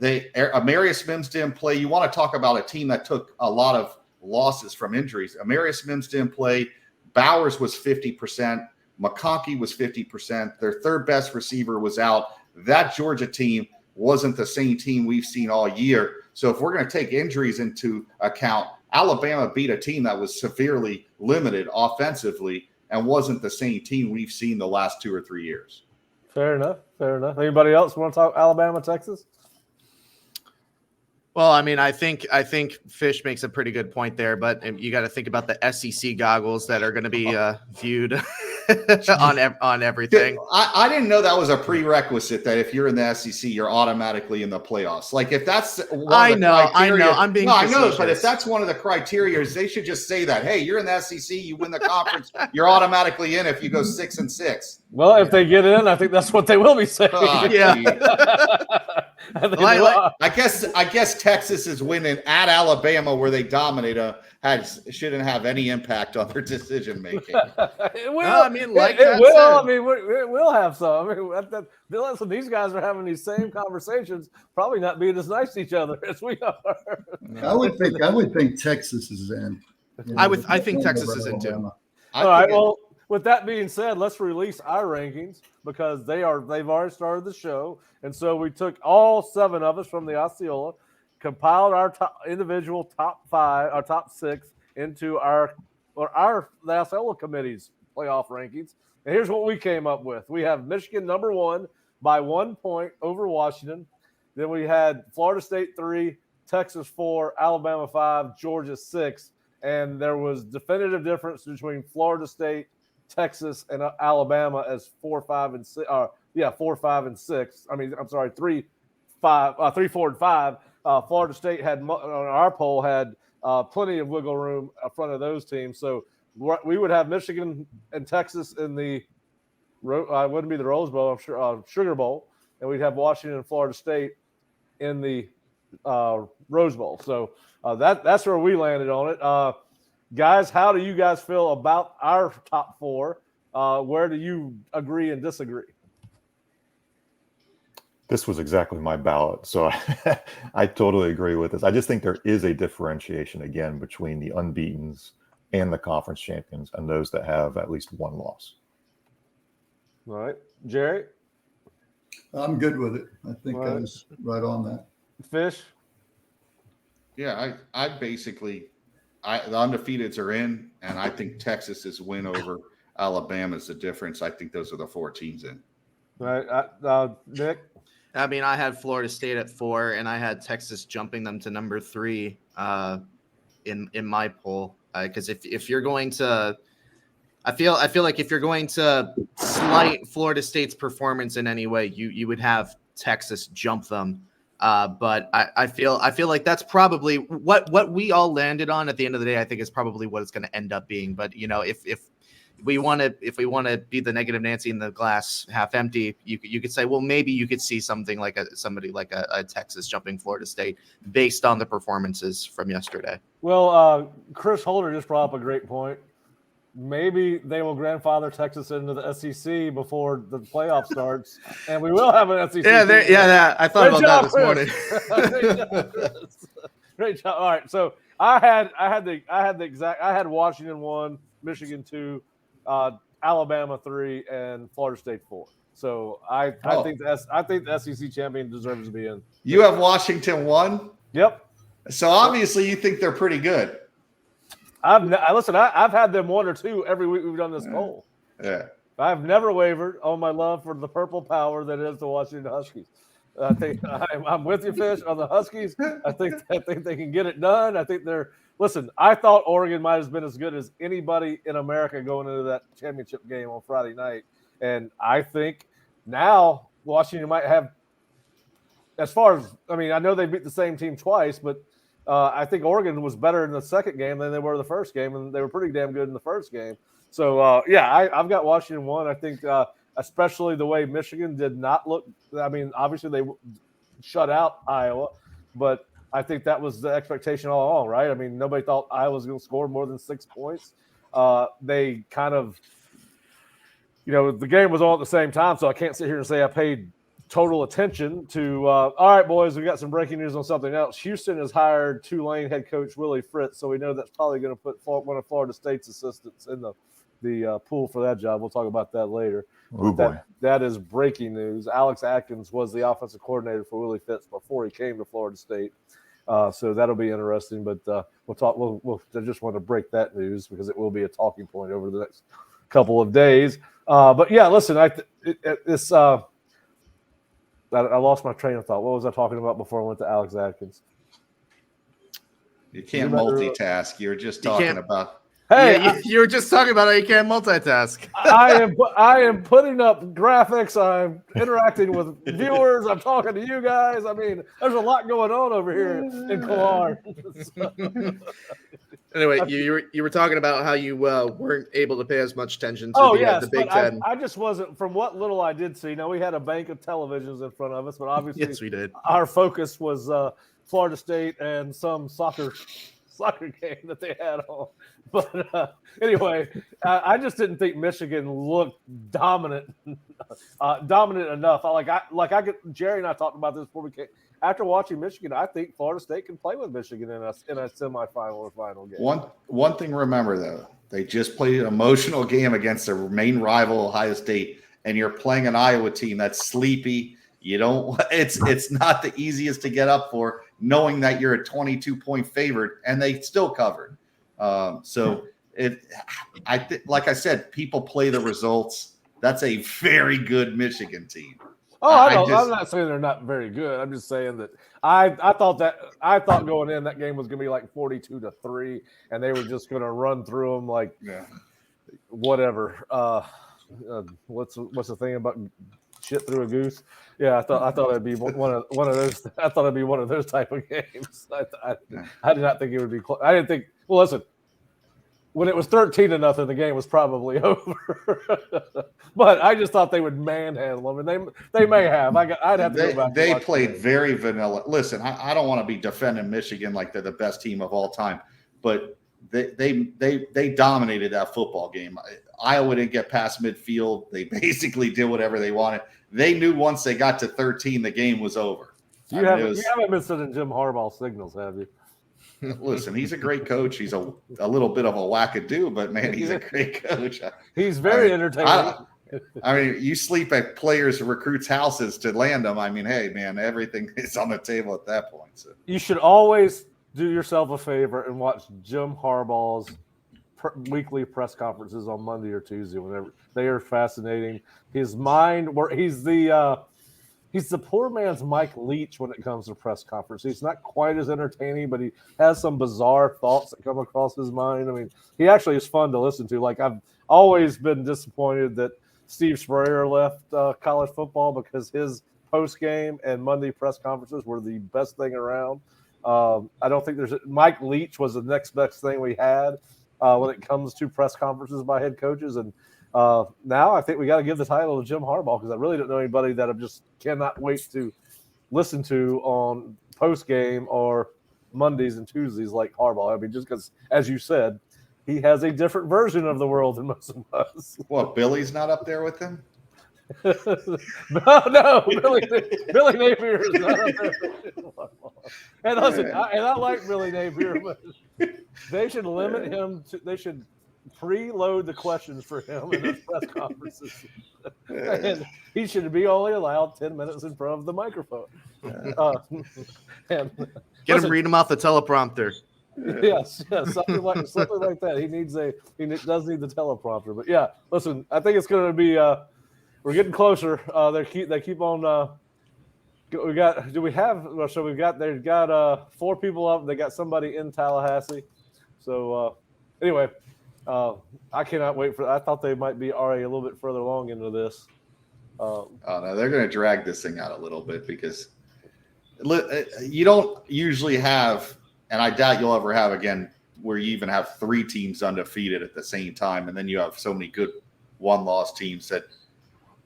Amarius Mims didn't play. You want to talk about a team that took a lot of losses from injuries. Amarius Mims didn't play. Bowers was 50%. McConkey was 50%. Their third best receiver was out. That Georgia team wasn't the same team we've seen all year. So if we're going to take injuries into account, Alabama beat a team that was severely limited offensively and wasn't the same team we've seen the last 2 or 3 years. Fair enough. Anybody else want to talk Alabama, Texas? Well, I mean, I think Fish makes a pretty good point there, but you got to think about the SEC goggles that are going to be viewed on everything. I didn't know that was a prerequisite that if you're in the SEC, you're automatically in the playoffs. Like if that's I know. I'm being I know, but if that's one of the criteria, they should just say that. Hey, you're in the SEC, you win the conference, you're automatically in if you go 6-6. Well, if they get in, I think that's what they will be saying. Yeah. I guess Texas is winning at Alabama where they dominate shouldn't have any impact on their decision making. It will. Well, I mean, it will have some. I mean, listen, these guys are having these same conversations, probably not being as nice to each other as we are. I would think Texas is in. I think Texas is in too. All right. Well, with that being said, let's release our rankings because they've already started the show, and so we took all 7 of us from the Osceola, compiled our individual top 5, our top 6 into the Osceola committee's playoff rankings. And here's what we came up with: we have Michigan number 1 by 1 point over Washington. Then we had Florida State 3, Texas 4, Alabama 5, Georgia 6, and there was definitive difference between Florida State, Texas, and Alabama as 4, 5, and 6. 4, 5, and 6. I mean, I'm sorry, 3, 4, and 5. Florida State on our poll had plenty of wiggle room in front of those teams. So we would have Michigan and Texas in the wouldn't be the Rose Bowl, I'm sure, Sugar Bowl, and we'd have Washington and Florida State in the Rose Bowl. So that's where we landed on it. Guys, how do you guys feel about our top four? Where do you agree and disagree? This was exactly my ballot, so I totally agree with this. I just think there is a differentiation, again, between the unbeatens and the conference champions and those that have at least one loss. All right. Jerry? I'm good with it. I think I was right on that. Fish? Yeah, I basically the undefeateds are in, and I think Texas's win over Alabama is the difference. I think those are the 4 teams in. All right. Nick? I mean, I had Florida State at 4, and I had Texas jumping them to number 3 in my poll. Because if you're going to, I feel like if you're going to slight Florida State's performance in any way, you would have Texas jump them. But I feel like that's probably what we all landed on at the end of the day. I think is probably what it's going to end up being. But if we want to be the negative Nancy in the glass half empty, you could say, well, maybe you could see something like somebody like a Texas jumping Florida State based on the performances from yesterday. Well, Chris Holder just brought up a great point. Maybe they will grandfather Texas into the SEC before the playoff starts, and we will have an SEC. Yeah. I thought about that this morning. Great job. All right, so I had Washington 1, Michigan 2, Alabama 3, and Florida State 4. So I think the SEC champion deserves to be in. You have Washington 1? Yep. So obviously you think they're pretty good. I've had them 1 or 2 every week we've done this poll. Yeah. I've never wavered on my love for the purple power that is the Washington Huskies. I think I'm with you, Fish, on the Huskies. I think they can get it done. I think I thought Oregon might have been as good as anybody in America going into that championship game on Friday night. And I think now Washington might have, I know they beat the same team twice, but I think Oregon was better in the second game than they were the first game, and they were pretty damn good in the first game. So, I've got Washington 1. I think especially the way Michigan did not look. I mean, obviously they shut out Iowa, but I think that was the expectation all along, right? I mean, nobody thought Iowa was going to score more than 6 points. They kind of, the game was all at the same time, so I can't sit here and say I paid total attention to all right, boys, we got some breaking news on something else. Houston has hired Tulane head coach Willie Fritz, so we know that's probably going to put one of Florida State's assistants in the pool for that job. We'll talk about that later. Oh, boy. That is breaking news. Alex Atkins was the offensive coordinator for Willie Fritz before he came to Florida State, so that'll be interesting. But we'll talk. I just want to break that news because it will be a talking point over the next couple of days. But yeah, listen, I lost my train of thought. What was I talking about before I went to Alex Atkins? You can't multitask. You're just talking about. Hey, you were just talking about how you can't multitask. I am putting up graphics. I'm interacting with viewers. I'm talking to you guys. I mean, there's a lot going on over here in Kauai. Anyway, you were talking about how you weren't able to pay as much attention to the Big Ten. I just wasn't. From what little I did see, we had a bank of televisions in front of us, but obviously, yes, we did. Our focus was Florida State and some soccer game that they had on. But anyway, I just didn't think Michigan looked dominant enough. Jerry and I talked about this before we came. After watching Michigan, I think Florida State can play with Michigan in a semifinal or final game. One thing to remember, though, they just played an emotional game against their main rival, Ohio State, and you're playing an Iowa team that's sleepy. It's not the easiest to get up for, knowing that you're a 22-point favorite, and they still covered. Like I said, people play the results. That's a very good Michigan team. I'm not saying they're not very good. I'm just saying that I thought going in that game was going to be like 42-3, and they were just going to run through them like whatever. What's the thing about shit through a goose. Yeah, I thought it'd be one of those. I thought it'd be one of those type of games. I did not think it would be. I didn't think. Well, listen, when it was 13-0, the game was probably over. But I just thought they would manhandle them, and they may have. I'd have to go back. They played very vanilla. Listen, I don't want to be defending Michigan like they're the best team of all time, but they dominated that football game. Iowa didn't get past midfield. They basically did whatever they wanted. They knew once they got to 13, the game was over. You haven't been sending Jim Harbaugh signals, have you? Listen, he's a great coach. He's a little bit of a wackadoo, but man, he's a great coach. He's very entertaining. I mean, you sleep at players' recruits' houses to land them. I mean, hey, man, everything is on the table at that point. So. You should always do yourself a favor and watch Jim Harbaugh's weekly press conferences on Monday or Tuesday. Whenever they are fascinating. His mind, he's the poor man's Mike Leach when it comes to press conference. He's not quite as entertaining, but he has some bizarre thoughts that come across his mind. I mean, he actually is fun to listen to. Like, I've always been disappointed that Steve Spurrier left college football because his post-game and Monday press conferences were the best thing around. I don't think Mike Leach was the next best thing we had when it comes to press conferences by head coaches. And now I think we got to give the title to Jim Harbaugh because I really don't know anybody that I just cannot wait to listen to on post game or Mondays and Tuesdays like Harbaugh. I mean, just because, as you said, he has a different version of the world than most of us. What, Billy's not up there with him? no, Billy Napier is not up there. And listen, I like Billy Napier, but they should limit him they should preload the questions for him in his press conferences. And he should be only allowed 10 minutes in front of the microphone. Get him read him off the teleprompter. Yes, something like that. He does need the teleprompter. But yeah, listen, I think it's going to be we're getting closer. They keep on. They've got 4 people up. They got somebody in Tallahassee. So anyway, I cannot wait for. I thought they might be already a little bit further along into this. Oh no, they're going to drag this thing out a little bit because you don't usually have, and I doubt you'll ever have again, where you even have 3 teams undefeated at the same time, and then you have so many good one-loss teams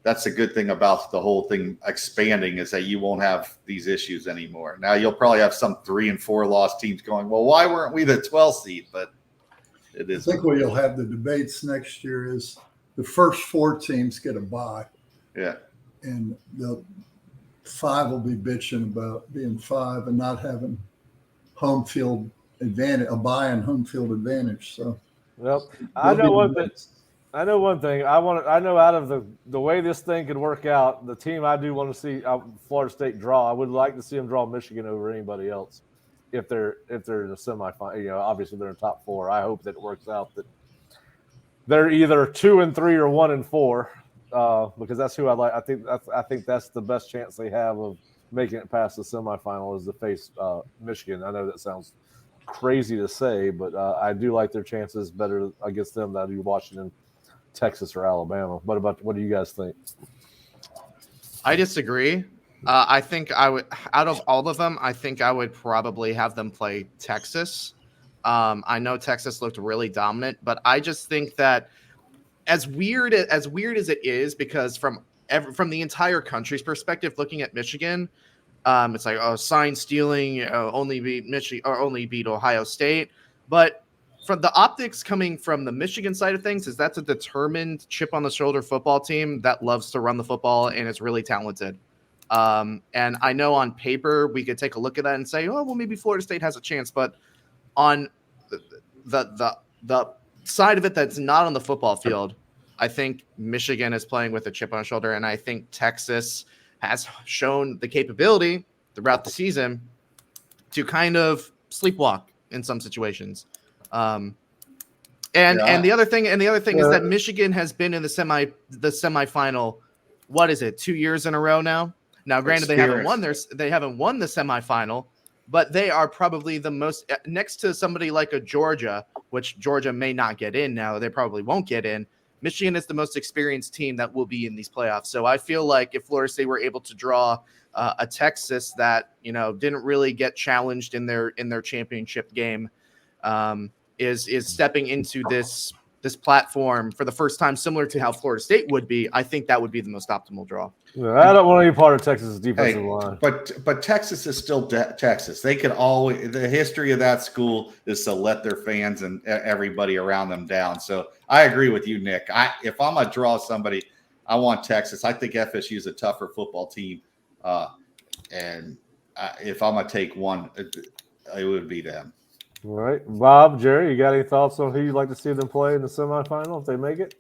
that's a good thing about the whole thing expanding is that you won't have these issues anymore. Now you'll probably have some 3 and 4 loss teams going, well, why weren't we the 12th seed? But it is. I think where you'll have the debates next year is the first 4 teams get a bye. Yeah. And the 5 will be bitching about being 5 and not having home field advantage, a bye and home field advantage. So, well, I know one thing. I know out of the way this thing could work out, the team I do want to see Florida State draw. I would like to see them draw Michigan over anybody else if they're in the semifinal. You know, obviously they're in top 4. I hope that it works out that they're either 2 and 3 or 1 and 4 because that's who I like. I think that's the best chance they have of making it past the semifinal is to face Michigan. I know that sounds crazy to say, but I do like their chances better against them than I do Washington, Texas, or Alabama. What do you guys think? I disagree. I think I would, out of all of them, I think I would probably have them play Texas. I know Texas looked really dominant, but I just think that as weird as it is, because from the entire country's perspective, looking at Michigan, it's like, oh, sign stealing, only beat Michigan or only beat Ohio State. But from the optics coming from the Michigan side of things, is that's a determined chip on the shoulder football team that loves to run the football and is really talented. And I know on paper we could take a look at that and say, oh, well, maybe Florida State has a chance. But on the side of it that's not on the football field, I think Michigan is playing with a chip on the shoulder, and I think Texas has shown the capability throughout the season to kind of sleepwalk in some situations. And the other thing is that Michigan has been in the semifinal. What is it? 2 years in a row now. Now, granted, they haven't won the semifinal, but they are probably the most next to somebody like a Georgia, which Georgia may not get in now. They probably won't get in. Michigan is the most experienced team that will be in these playoffs. So I feel like if Florida State were able to draw a Texas that, didn't really get challenged in their championship game, is stepping into this platform for the first time, similar to how Florida State would be, I think that would be the most optimal draw. I don't want to be part of Texas' defensive line. But Texas is still Texas. They could always, the history of that school is to let their fans and everybody around them down. So I agree with you, Nick. If I'm going to draw somebody, I want Texas. I think FSU is a tougher football team. And if I'm going to take one, it would be them. All right. Bob, Jerry, you got any thoughts on who you'd like to see them play in the semifinal if they make it?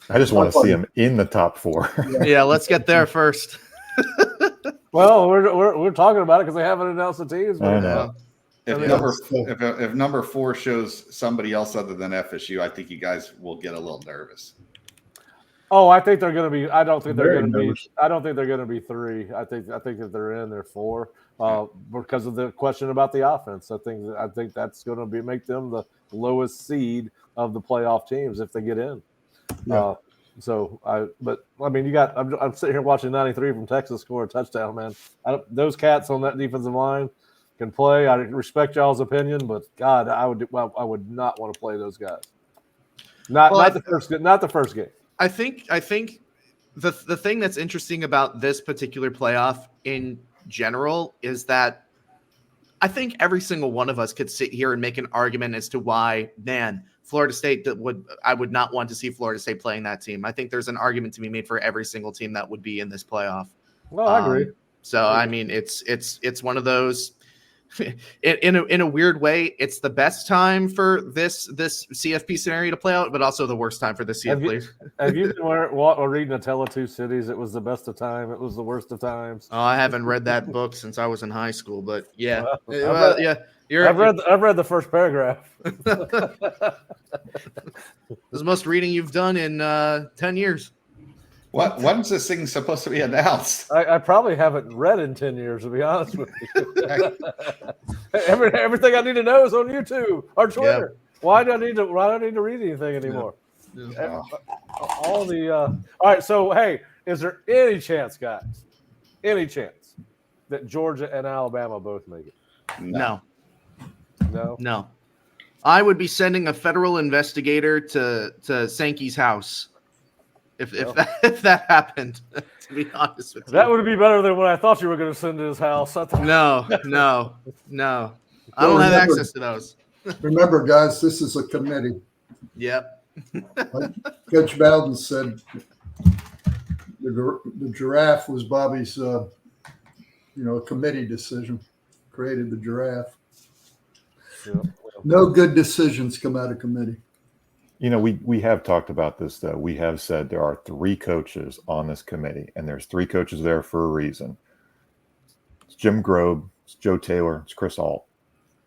I just want to see them in the top 4. Yeah, let's get there first. Well, we're talking about it because they haven't announced the teams. I know. If number 4 shows somebody else other than FSU, I think you guys will get a little nervous. Oh, I think they're going to be. I don't think they're Very going to be. nervous. I don't think they're going to be 3. I think if they're in, they're 4. Because of the question about the offense. I think that's going to make them the lowest seed of the playoff teams if they get in. Yeah. I'm sitting here watching 93 from Texas score a touchdown, man. Those cats on that defensive line can play. I respect y'all's opinion, but God, I would not want to play those guys. Not the first game. I think the thing that's interesting about this particular playoff in general is that I think every single one of us could sit here and make an argument as to why, man, Florida State I would not want to see Florida State playing that team. I think there's an argument to be made for every single team that would be in this playoff. Well, I agree. So I mean, it's one of those. In a weird way, it's the best time for this CFP scenario to play out, but also the worst time for the CFP. Have you been reading A Tale of Two Cities? It was the best of time. It was the worst of times. Oh, I haven't read that book since I was in high school, but yeah, I've read the first paragraph. This is the most reading you've done in 10 years. When's this thing supposed to be announced? I probably haven't read in 10 years, to be honest with you. Everything I need to know is on YouTube or Twitter. Yeah. Why do I need to read anything anymore? Yeah. All right. So, hey, is there any chance, guys, that Georgia and Alabama both make it? No. I would be sending a federal investigator to Sankey's house. If that happened, to be honest with you. That would be better than what I thought you were going to send to his house. No. I don't have access to those. Remember, guys, this is a committee. Yep. Like Coach Bowden said, the giraffe was Bobby's, committee decision. Created the giraffe. Yep. No good decisions come out of committee. We have talked about this, though. We have said there are 3 coaches on this committee, and there's 3 coaches there for a reason. It's Jim Grobe, it's Joe Taylor, it's Chris Ault.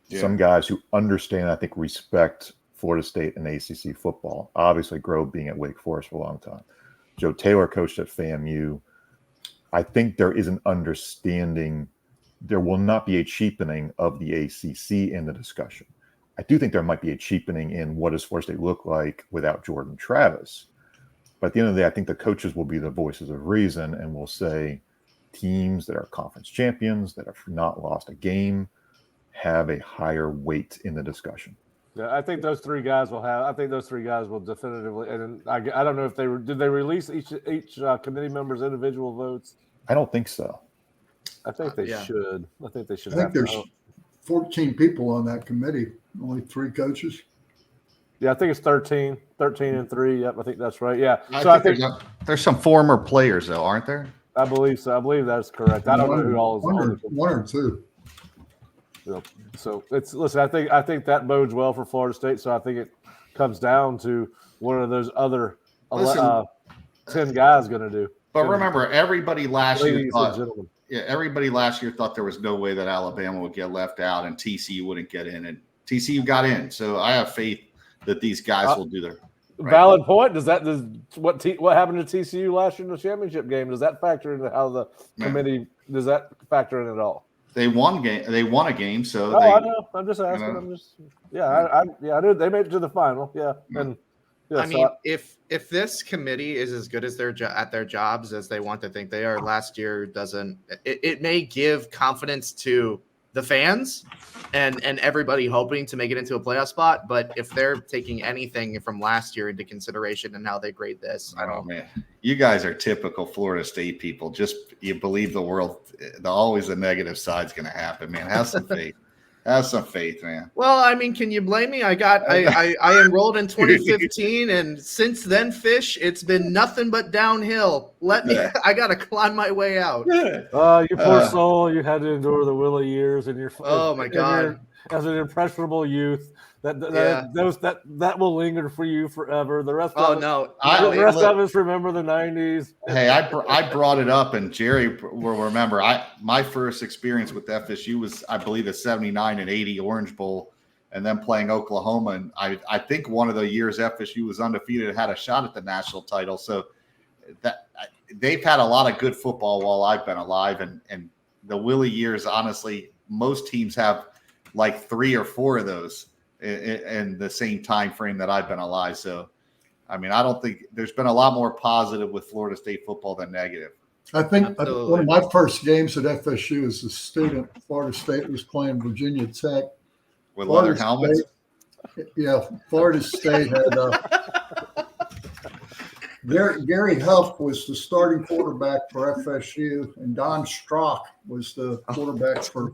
Yeah. Some guys who understand, I think, respect Florida State and ACC football. Obviously, Grobe being at Wake Forest for a long time. Joe Taylor coached at FAMU. I think there is an understanding. There will not be a cheapening of the ACC in the discussion. I do think there might be a cheapening in what does Florida State look like without Jordan Travis. But at the end of the day, I think the coaches will be the voices of reason and will say teams that are conference champions, that have not lost a game, have a higher weight in the discussion. Yeah, I think those 3 guys will have. I think those 3 guys will definitively. And I don't know if did they release each committee member's individual votes. I don't think so. I think they should. I think they should. I think there's 14 people on that committee. Only 3 coaches. Yeah, I think it's 13 and 3. Yep, I think that's right. Yeah. I think there's some former players though, aren't there? I believe so. I believe that's correct. I don't know who all is on. One or 2. Yep. So listen. I think that bodes well for Florida State. So I think it comes down to what are those other 10 guys going to do. But remember, everybody last year thought there was no way that Alabama would get left out and TCU wouldn't get in, and TCU got in. So I have faith that these guys will do their valid point. What happened to TCU last year in the championship game? Does that factor into how the committee does that factor in at all? They won a game, so I know. I'm just asking. I knew they made it to the final. Yeah, and Yeah, I mean, if this committee is as good as at their jobs as they want to think they are, last year doesn't. It may give confidence to the fans and everybody hoping to make it into a playoff spot. But if they're taking anything from last year into consideration and how they grade this, I don't. Man, you guys are typical Florida State people. Just you believe the world. Always the negative side's going to happen, man. Have some faith. Have some faith, man. Well, I mean, can you blame me? I enrolled in 2015, and since then, it's been nothing but downhill. I got to climb my way out. You poor soul. You had to endure the Willie years, and oh my God, as an impressionable youth. That will linger for you forever. The rest of us remember the 90s. Hey, I brought it up, and Jerry will remember. My first experience with FSU was, I believe, the 79 and 80 Orange Bowl, and then playing Oklahoma. And I think one of the years FSU was undefeated and had a shot at the national title. So that they've had a lot of good football while I've been alive, and the Willie years, honestly, most teams have like 3 or 4 of those in the same time frame that I've been alive. So, I mean, I don't think there's been a lot more positive with Florida State football than negative. I think one of my first games at FSU as a student, Florida State was playing Virginia Tech. With leather helmets? Florida State had Gary Huff was the starting quarterback for FSU, and Don Strock was the quarterback for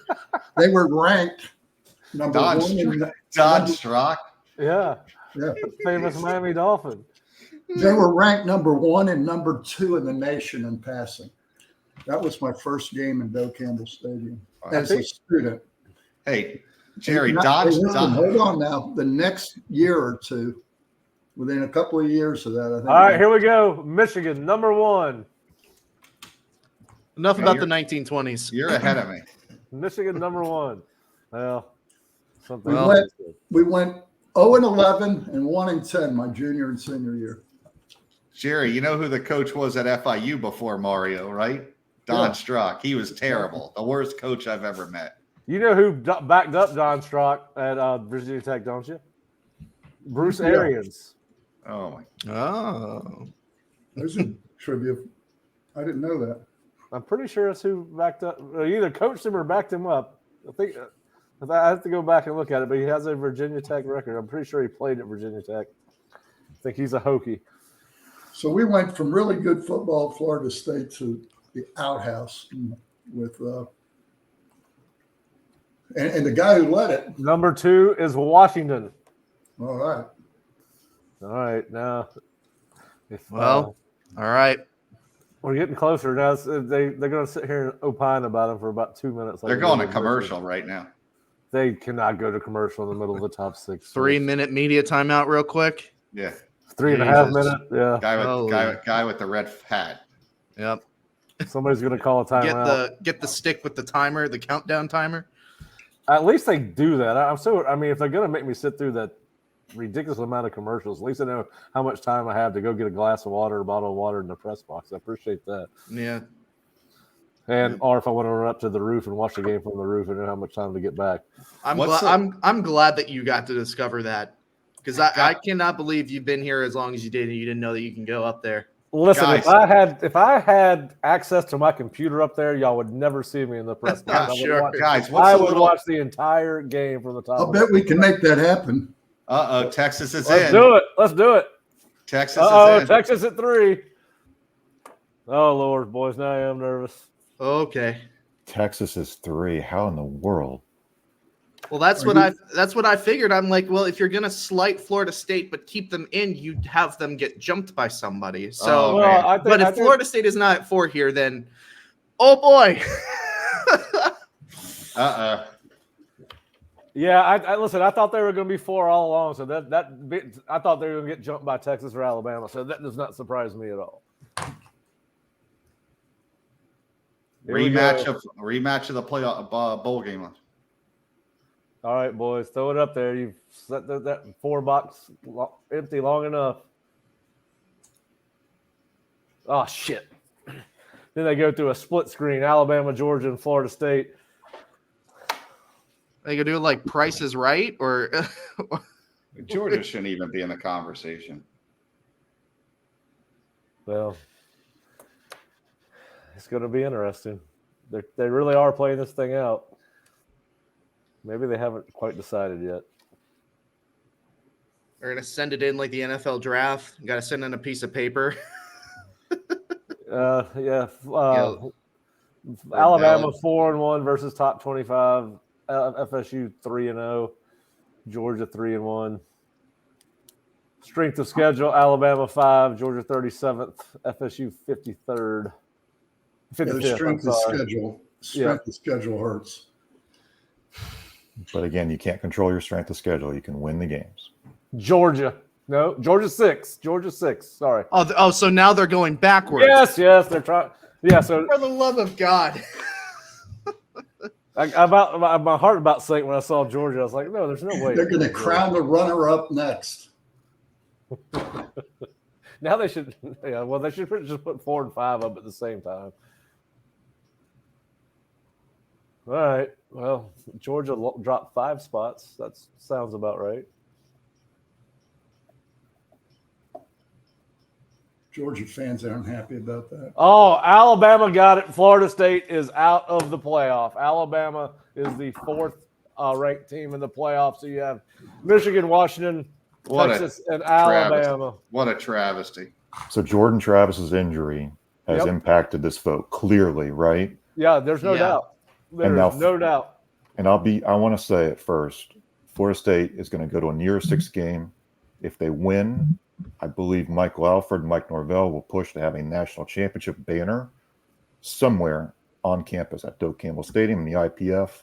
– they were ranked number Don one. Don Strock? Yeah. Famous Miami Dolphin. They were ranked number 1 and number 2 in the nation in passing. That was my first game in Doe Campbell Stadium as a student. Hey, Jerry, hold on now. The next year or two, within a couple of years of that, I think. All right, here we go. Michigan, number 1. Enough about the 1920s. You're ahead of me. Michigan, number 1. Well, something. We went 0-11 and 1-10 my junior and senior year. Jerry, you know who the coach was at FIU before Mario, right? Don Strock. He was terrible. The worst coach I've ever met. You know who backed up Don Strock at Virginia Tech, don't you? Bruce Arians. Oh, my. Oh. There's a trivia. I didn't know that. I'm pretty sure that's who backed up. Either coached him or backed him up. I think I have to go back and look at it, but he has a Virginia Tech record. I'm pretty sure he played at Virginia Tech. I think he's a Hokie. So we went from really good football at Florida State to the outhouse with and the guy who led it. Number 2 is Washington. All right. All right. Now, all right. We're getting closer now. They're going to sit here and opine about him for about 2 minutes. They're going to commercial right now. They cannot go to commercial in the middle of the top 6. 3-minute media timeout, real quick. Yeah. 3.5 minutes. Yeah. Guy with the red hat. Yep. Somebody's going to call a timeout. Get the stick with the timer, the countdown timer. At least they do that. If they're going to make me sit through that ridiculous amount of commercials, at least I know how much time I have to go get a glass of water, a bottle of water in the press box. I appreciate that. Yeah. Or if I want to run up to the roof and watch the game from the roof, I know how much time to get back. I'm glad that you got to discover that, because I cannot believe you've been here as long as you did and you didn't know that you can go up there. Listen, guys, if I had access to my computer up there, y'all would never see me in the press box. I would watch the entire game from the top. I'll bet we can make that happen. Texas is in. Let's do it. Texas is in. Texas at 3. Oh, Lord, boys, now I am nervous. Okay. Texas is 3. How in the world? Well, that's what I figured. I'm like, well, if you're gonna slight Florida State but keep them in, you'd have them get jumped by somebody. So, if Florida State is not at 4 here, then oh boy. Yeah, I listen. I thought they were going to be 4 all along, so I thought they were going to get jumped by Texas or Alabama. So that does not surprise me at all. Rematch of the playoff bowl game. All right, boys, throw it up there. You've set that 4 box empty long enough. Oh shit! Then they go through a split screen: Alabama, Georgia, and Florida State. They could do like Price is Right, or Georgia shouldn't even be in the conversation. Well, it's going to be interesting. They really are playing this thing out. Maybe they haven't quite decided yet. They're going to send it in like the NFL draft. You got to send in a piece of paper. Yeah. Alabama Alabama 4-1 versus top 25. FSU 3-0. Georgia 3-1. Strength of schedule: Alabama 5, Georgia 37th, FSU 53rd. The strength of schedule hurts. But again, you can't control your strength of schedule. You can win the games. Georgia 6. Sorry. So now they're going backwards. Yes, they're trying. Yeah, so for the love of God. my heart about sank when I saw Georgia. I was like, no, there's no way. They're going to crown the runner-up next. Now they should. Yeah, well, they should just put 4 and 5 up at the same time. All right. Well, Georgia dropped 5 spots. That sounds about right. Georgia fans aren't happy about that. Oh, Alabama got it. Florida State is out of the playoff. Alabama is the 4th ranked team in the playoff. So you have Michigan, Washington, Texas, and Alabama. What a travesty. So Jordan Travis's injury has impacted this vote clearly, right? Yeah, there's no doubt. There's no doubt. And I want to say it first. Florida State is going to go to a near 6 game. If they win, I believe Michael Alford and Mike Norvell will push to have a national championship banner somewhere on campus at Doak Campbell Stadium in the IPF.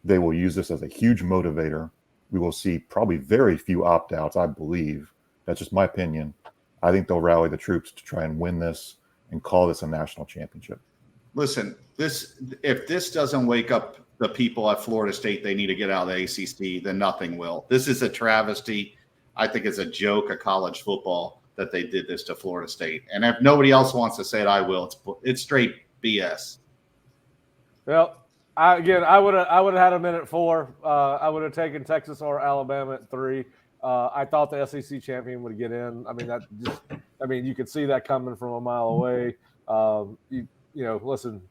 They will use this as a huge motivator. We will see probably very few opt-outs, I believe. That's just my opinion. I think they'll rally the troops to try and win this and call this a national championship. Listen, if this doesn't wake up the people at Florida State, they need to get out of the ACC, then nothing will. This is a travesty. I think it's a joke of college football that they did this to Florida State. And if nobody else wants to say it, I will. It's straight BS. Well, I would have had them in at 4. I would have taken Texas or Alabama at 3. I thought the SEC champion would get in. I mean, you could see that coming from a mile away. Listen,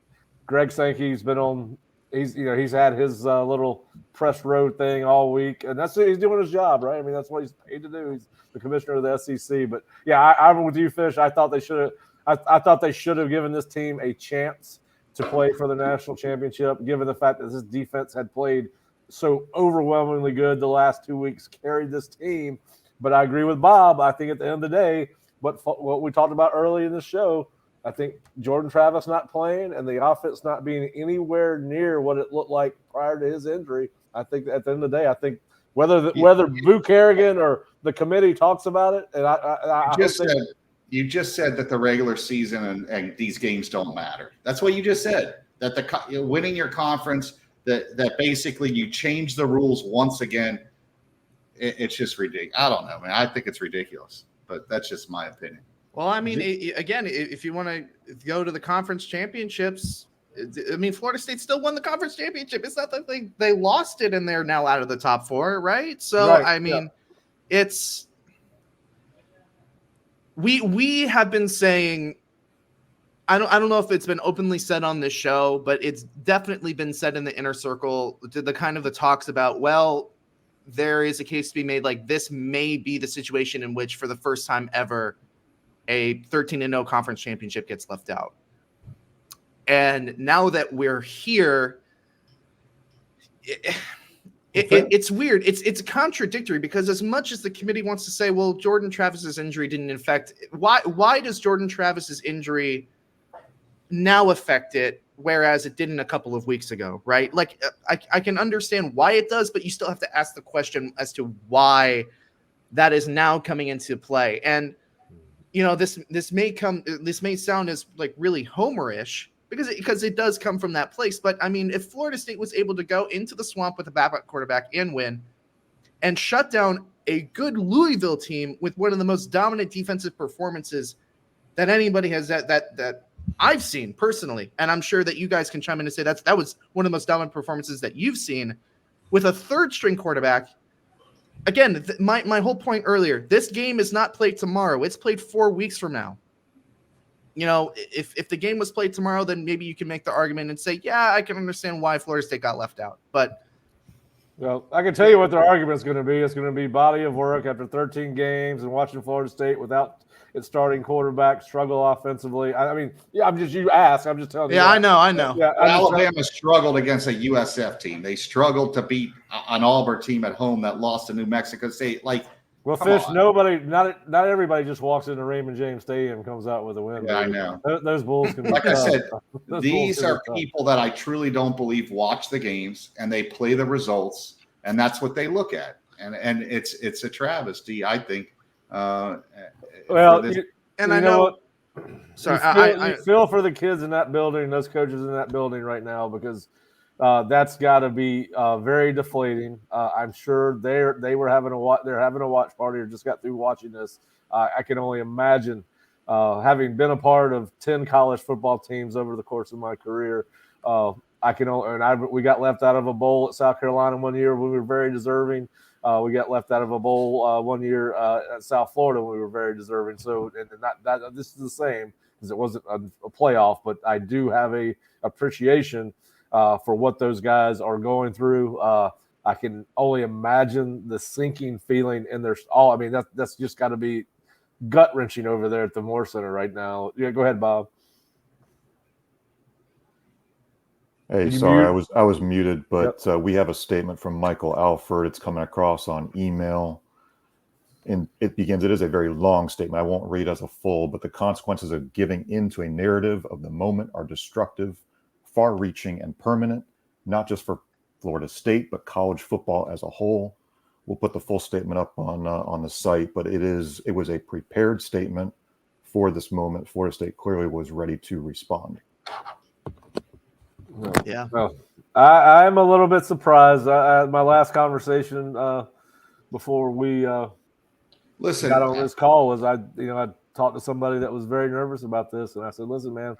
Greg Sankey's been on. He's had his little press road thing all week, and he's doing his job, right? I mean, that's what he's paid to do. He's the commissioner of the SEC. But yeah, I'm with you, Fish. I thought they should have. I thought they should have given this team a chance to play for the national championship, given the fact that this defense had played so overwhelmingly good the last 2 weeks, carried this team. But I agree with Bob. I think at the end of the day, what we talked about early in the show, I think Jordan Travis not playing and the offense not being anywhere near what it looked like prior to his injury. I think at the end of the day, I think whether Boo Kerrigan or the committee talks about it, and you just said that the regular season and these games don't matter. That's what you just said. That winning your conference, that basically you change the rules once again. It's just ridiculous. I don't know, man. I think it's ridiculous, but that's just my opinion. Well, I mean, again, if you want to go to the conference championships, I mean, Florida State still won the conference championship. It's not that they lost it and they're now out of the top 4, right? So, right, I mean, it's we have been saying, I don't know if it's been openly said on this show, but it's definitely been said in the inner circle to the kind of the talks about, well, there is a case to be made like this may be the situation in which for the first time ever a 13-0 conference championship gets left out. And now that we're here, it's weird. It's contradictory because as much as the committee wants to say, well, Jordan Travis's injury didn't affect, why does Jordan Travis's injury now affect it, whereas it didn't a couple of weeks ago, right? Like I can understand why it does, but you still have to ask the question as to why that is now coming into play. And this may sound as like really homerish because it does come from that place. But I mean, if Florida State was able to go into the swamp with a backup quarterback and win and shut down a good Louisville team with one of the most dominant defensive performances that anybody has that I've seen personally, and I'm sure that you guys can chime in and say that was one of the most dominant performances that you've seen with a third string quarterback again, my whole point earlier, this game is not played tomorrow. It's played 4 weeks from now. You know, if the game was played tomorrow, then maybe you can make the argument and say, yeah, I can understand why Florida State got left out. But well, I can tell you what their argument is going to be. It's going to be body of work after 13 games and watching Florida State without its starting quarterback struggle offensively. I mean, yeah, you ask. I'm just telling you. Yeah, I know. Yeah, Alabama struggled against a USF team. They struggled to beat an Auburn team at home that lost to New Mexico State. Like, well, come Fish, on. not everybody just walks into Raymond James Stadium and comes out with a win. Yeah, I know. Those Bulls can be Like I tough. said, Those these Bulls can are be tough. people that I truly don't believe watch the games and they play the results, and that's what they look at. And it's a travesty, I think. Well, And you I know know. what? Sorry, You feel for the kids in that building, those coaches in that building right now, because that's got to be very deflating. I'm sure they're having a watch party or just got through watching this. I can only imagine, having been a part of 10 college football teams over the course of my career. We got left out of a bowl at South Carolina one year when we were very deserving. We got left out of a bowl one year at South Florida when we were very deserving. So, and this is the same, because it wasn't a playoff, but I do have a appreciation for what those guys are going through. I can only imagine the sinking feeling in their all. I mean, that's just got to be gut wrenching over there at the Moore Center right now. Yeah, go ahead, Bob. Hey, You sorry, mute? I was muted, but we have a statement from Michael Alford. It's coming across on email. And it begins, it is a very long statement. I won't read as a full, but the consequences of giving in to a narrative of the moment are destructive, far-reaching, and permanent, not just for Florida State, but college football as a whole. We'll put the full statement up on the site, but it was a prepared statement for this moment. Florida State clearly was ready to respond. Yeah. Well, I'm a little bit surprised. My last conversation before we Listen, got on this call was I talked to somebody that was very nervous about this, and I said, "Listen, man,"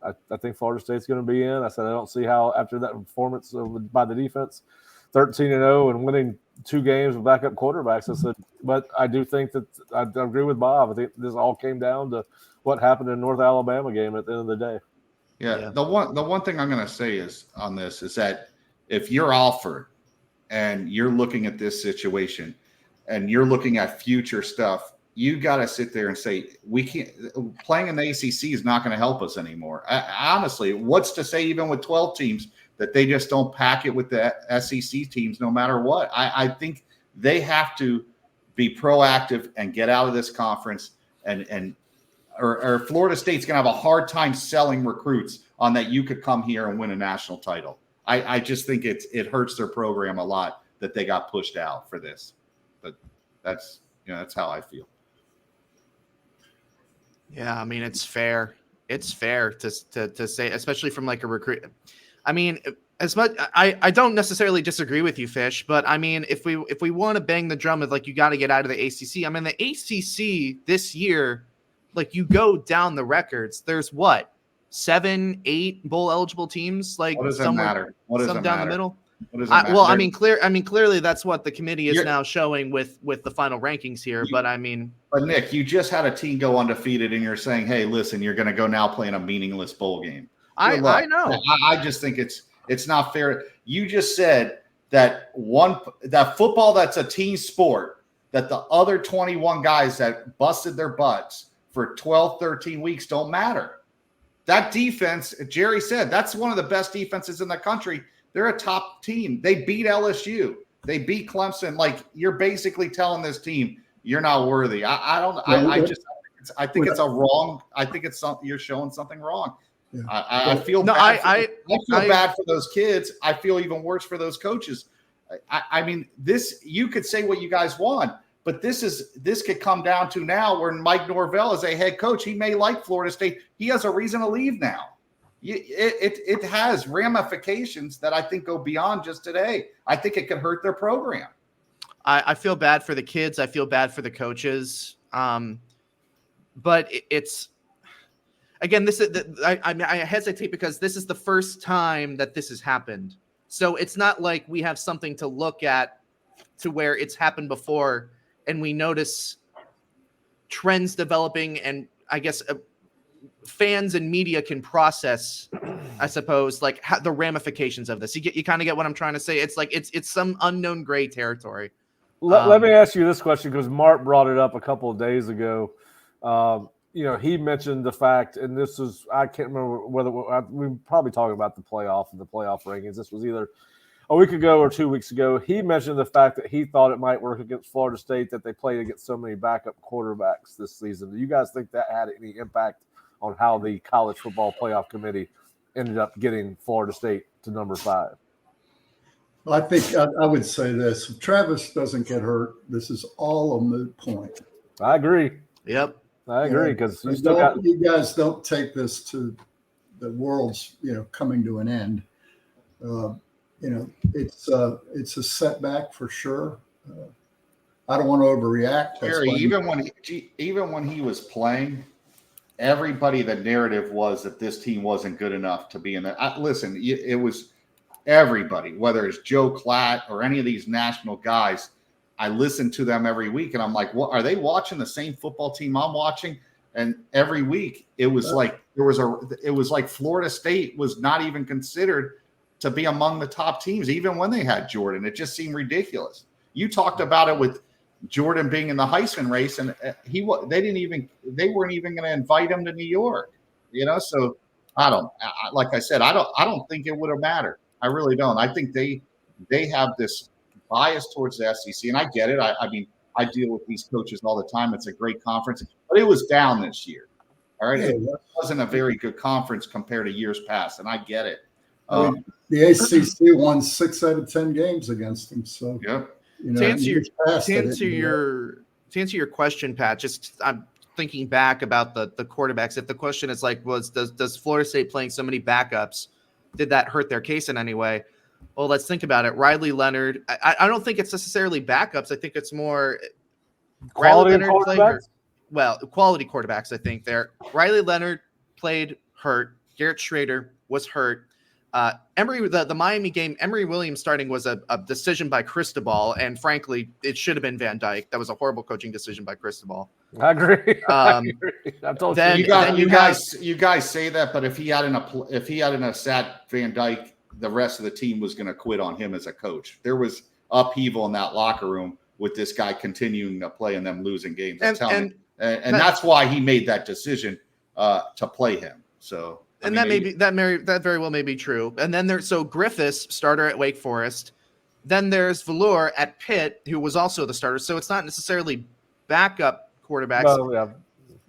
I think Florida State's going to be in. I said, I don't see how after that performance by the defense, 13-0 and winning 2 games with backup quarterbacks. I said, but I do think that I agree with Bob. I think this all came down to what happened in North Alabama game at the end of the day. Yeah. The one thing I'm going to say is that if you're Alford and you're looking at this situation and you're looking at future stuff, you got to sit there and say, we can't, playing in the ACC is not going to help us anymore. Honestly, what's to say even with 12 teams that they just don't pack it with the SEC teams no matter what? I think they have to be proactive and get out of this conference or Florida State's going to have a hard time selling recruits on that you could come here and win a national title. I just think it hurts their program a lot that they got pushed out for this. But that's how I feel. Yeah, I mean, it's fair. It's fair to say, especially from like a recruit. I mean, as much I don't necessarily disagree with you, Fish, but I mean, if we want to bang the drum of like you got to get out of the ACC. I mean, the ACC this year, like you go down the records, there's what 7, 8 bowl eligible teams. Like what does that matter? What does some it down matter? the middle. What does it matter? Well, I mean, clearly that's what the committee is You're- now showing with the final rankings here. But I mean, But Nick, you just had a team go undefeated, and you're saying, "Hey, listen, you're going to go now play in a meaningless bowl game." I know. I just think it's not fair. You just said that football that's a team sport, that the other 21 guys that busted their butts for 12, 13 weeks don't matter. That defense, Jerry said, that's one of the best defenses in the country. They're a top team. They beat LSU. They beat Clemson. Like, you're basically telling this team you're not worthy. I think it's a wrong. I think it's something you're showing something wrong. Yeah. I feel No, bad. I feel bad for those kids. I feel even worse for those coaches. I mean, this, you could say what you guys want, but this could come down to now where Mike Norvell is a head coach. He may like Florida State. He has a reason to leave now. It has ramifications that I think go beyond just today. I think it could hurt their program. I feel bad for the kids. I feel bad for the coaches. But it's again, I hesitate because this is the first time that this has happened. So it's not like we have something to look at to where it's happened before, and we notice trends developing, and I guess fans and media can process, I suppose, like the ramifications of this. You kind of get what I'm trying to say. It's like it's some unknown gray territory. Let me ask you this question, because Mark brought it up a couple of days ago. He mentioned the fact, and this is, I can't remember whether we were probably talking about the playoff and the playoff rankings. This was either a week ago or 2 weeks ago. He mentioned the fact that he thought it might work against Florida State that they played against so many backup quarterbacks this season. Do you guys think that had any impact on how the college football playoff committee ended up getting Florida State to number 5? I think I would say this: if Travis doesn't get hurt, this is all a moot point. I agree. Yep, I agree, because you guys don't take this to the world's coming to an end. It's a setback for sure. I don't want to overreact. Gary, even when he was playing, everybody, the narrative was that this team wasn't good enough to be in the. Listen, it was everybody, whether it's Joe Klatt or any of these national guys. I listen to them every week, and I'm like, "What are they watching? The same football team I'm watching?" And every week, it was like it was like Florida State was not even considered to be among the top teams, even when they had Jordan. It just seemed ridiculous. You talked about it with Jordan being in the Heisman race, and they weren't even going to invite him to New York. So like I said, I don't think it would have mattered. I really don't. I think they have this bias towards the SEC, and I get it. I mean, I deal with these coaches all the time. It's a great conference, but it was down this year. All right, it wasn't a very good conference compared to years past, and I get it. The ACC won 6 out of 10 games against them. So, yep. To answer your question, Pat, just I'm thinking back about the quarterbacks. If the question is like, does Florida State playing so many backups, did that hurt their case in any way? Well, let's think about it. Riley Leonard, I don't think it's necessarily backups. I think it's more quality quarterbacks. Quality quarterbacks, I think there. Riley Leonard played hurt. Garrett Schrader was hurt. Emory, the Miami game, Emory Williams starting was a decision by Cristobal, and frankly, it should have been Van Dyke. That was a horrible coaching decision by Cristobal. I agree. I told you. You guys say that, but if he hadn't sat Van Dyke, the rest of the team was going to quit on him as a coach. There was upheaval in that locker room with this guy continuing to play and them losing games. And that's why he made that decision to play him. So. That very well may be true. And then Griffiths, starter at Wake Forest. Then there's Velour at Pitt, who was also the starter. So it's not necessarily backup quarterbacks. Well, yeah.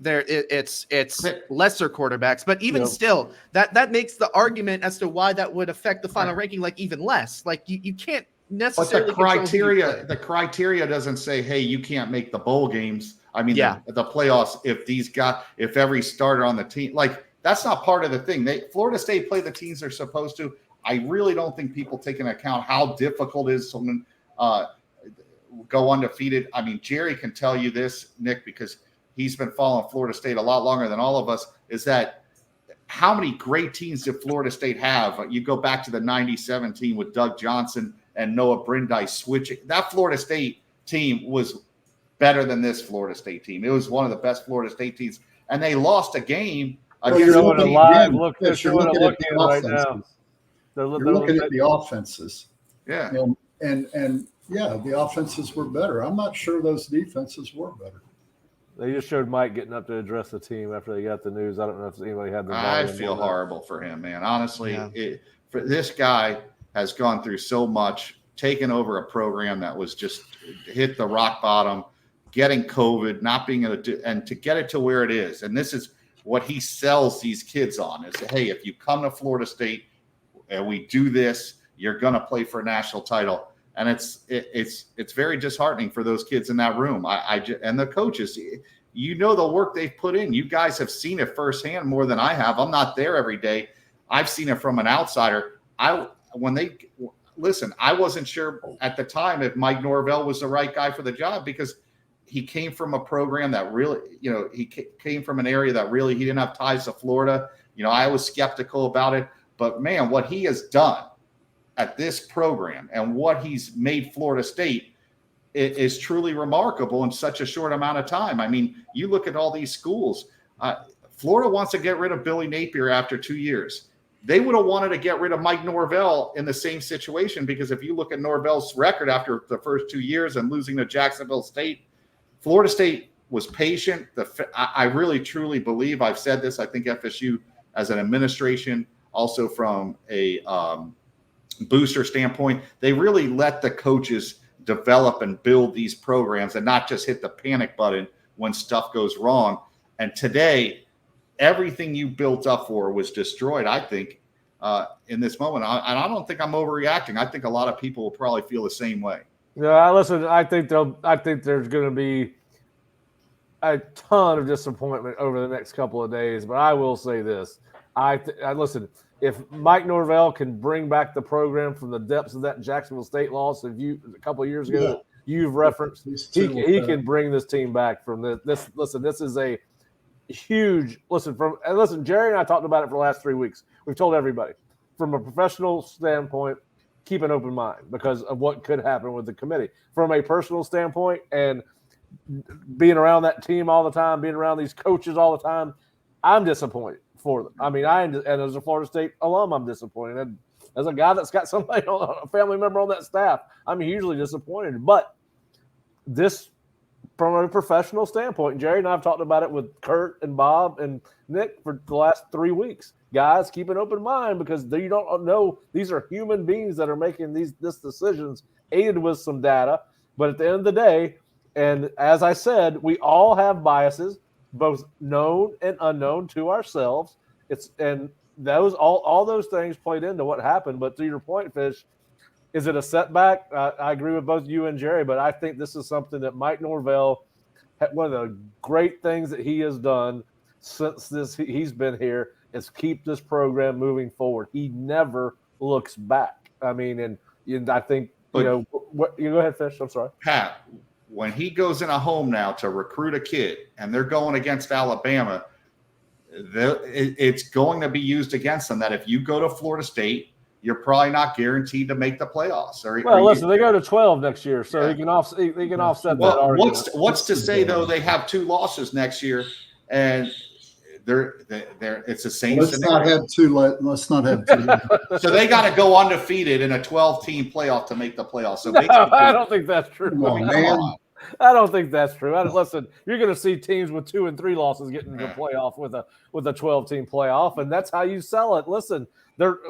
It's lesser quarterbacks, but even still, that makes the argument as to why that would affect the final ranking like even less. Like you can't necessarily. But the criteria doesn't say, hey, you can't make the bowl games. I mean, the playoffs. If every starter on the team, like. That's not part of the thing. Florida State play the teams they're supposed to. I really don't think people take into account how difficult it is to go undefeated. I mean, Jerry can tell you this, Nick, because he's been following Florida State a lot longer than all of us, is that how many great teams did Florida State have? You go back to the 97 team with Doug Johnson and Noah Brindise switching. That Florida State team was better than this Florida State team. It was one of the best Florida State teams, and they lost a game. You're looking at the offenses. Yeah. The offenses were better. I'm not sure those defenses were better. They just showed Mike getting up to address the team after they got the news. I don't know if anybody had the I feel horrible for him, man. Honestly, for this guy has gone through so much, taken over a program that was just hit the rock bottom, getting COVID, not being able to do, and to get it to where it is. And this is what he sells these kids on is, hey, if you come to Florida State and we do this, you're going to play for a national title. And it's very disheartening for those kids in that room. And the coaches, the work they've put in. You guys have seen it firsthand more than I have. I'm not there every day. I've seen it from an outsider. I wasn't sure at the time if Mike Norvell was the right guy for the job because he came from a program that really, he came from an area that really he didn't have ties to Florida. I was skeptical about it, but man, what he has done at this program and what he's made Florida State, is truly remarkable in such a short amount of time. I mean, you look at all these schools. Florida wants to get rid of Billy Napier after 2 years. They would have wanted to get rid of Mike Norvell in the same situation, because if you look at Norvell's record after the first 2 years and losing to Jacksonville State, Florida State was patient. I really, truly believe, I've said this, I think FSU as an administration, also from a booster standpoint, they really let the coaches develop and build these programs and not just hit the panic button when stuff goes wrong. And today, everything you built up for was destroyed, I think, in this moment. And I don't think I'm overreacting. I think a lot of people will probably feel the same way. Yeah, listen, I think there's going to be a ton of disappointment over the next couple of days. But I will say this. Listen, if Mike Norvell can bring back the program from the depths of that Jacksonville State loss a couple of years ago, you've referenced, he can bring this team back from this. Listen, this is a huge listen. Jerry and I talked about it for the last 3 weeks. We've told everybody from a professional standpoint, keep an open mind because of what could happen with the committee. From a personal standpoint, and being around that team all the time, being around these coaches all the time, I'm disappointed for them. I mean, and as a Florida State alum, I'm disappointed. And as a guy that's got somebody, a family member on that staff, I'm hugely disappointed. But this, from a professional standpoint, Jerry and I have talked about it with Kurt and Bob and Nick for the last 3 weeks. Guys, keep an open mind because you don't know. These are human beings that are making these decisions, aided with some data. But at the end of the day, and as I said, we all have biases, both known and unknown to ourselves. And those all those things played into what happened. But to your point, Fish, is it a setback? I agree with both you and Jerry, but I think this is something that Mike Norvell, one of the great things that he has done since he's been here is keep this program moving forward. He never looks back. I mean, and I think, you go ahead, Fish. I'm sorry. Pat, when he goes in a home now to recruit a kid and they're going against Alabama, it's going to be used against them that if you go to Florida State, you're probably not guaranteed to make the playoffs. Listen, they go to 12 next year, so he can offset that argument. What's to say, though, they have 2 losses next year, and it's the same scenario. Let's not have two. So they got to go undefeated in a 12-team playoff to make the playoffs. So I don't think that's true. I don't think that's true. Listen, you're going to see teams with 2 and 3 losses getting into the playoff with a 12-team playoff, and that's how you sell it. Listen,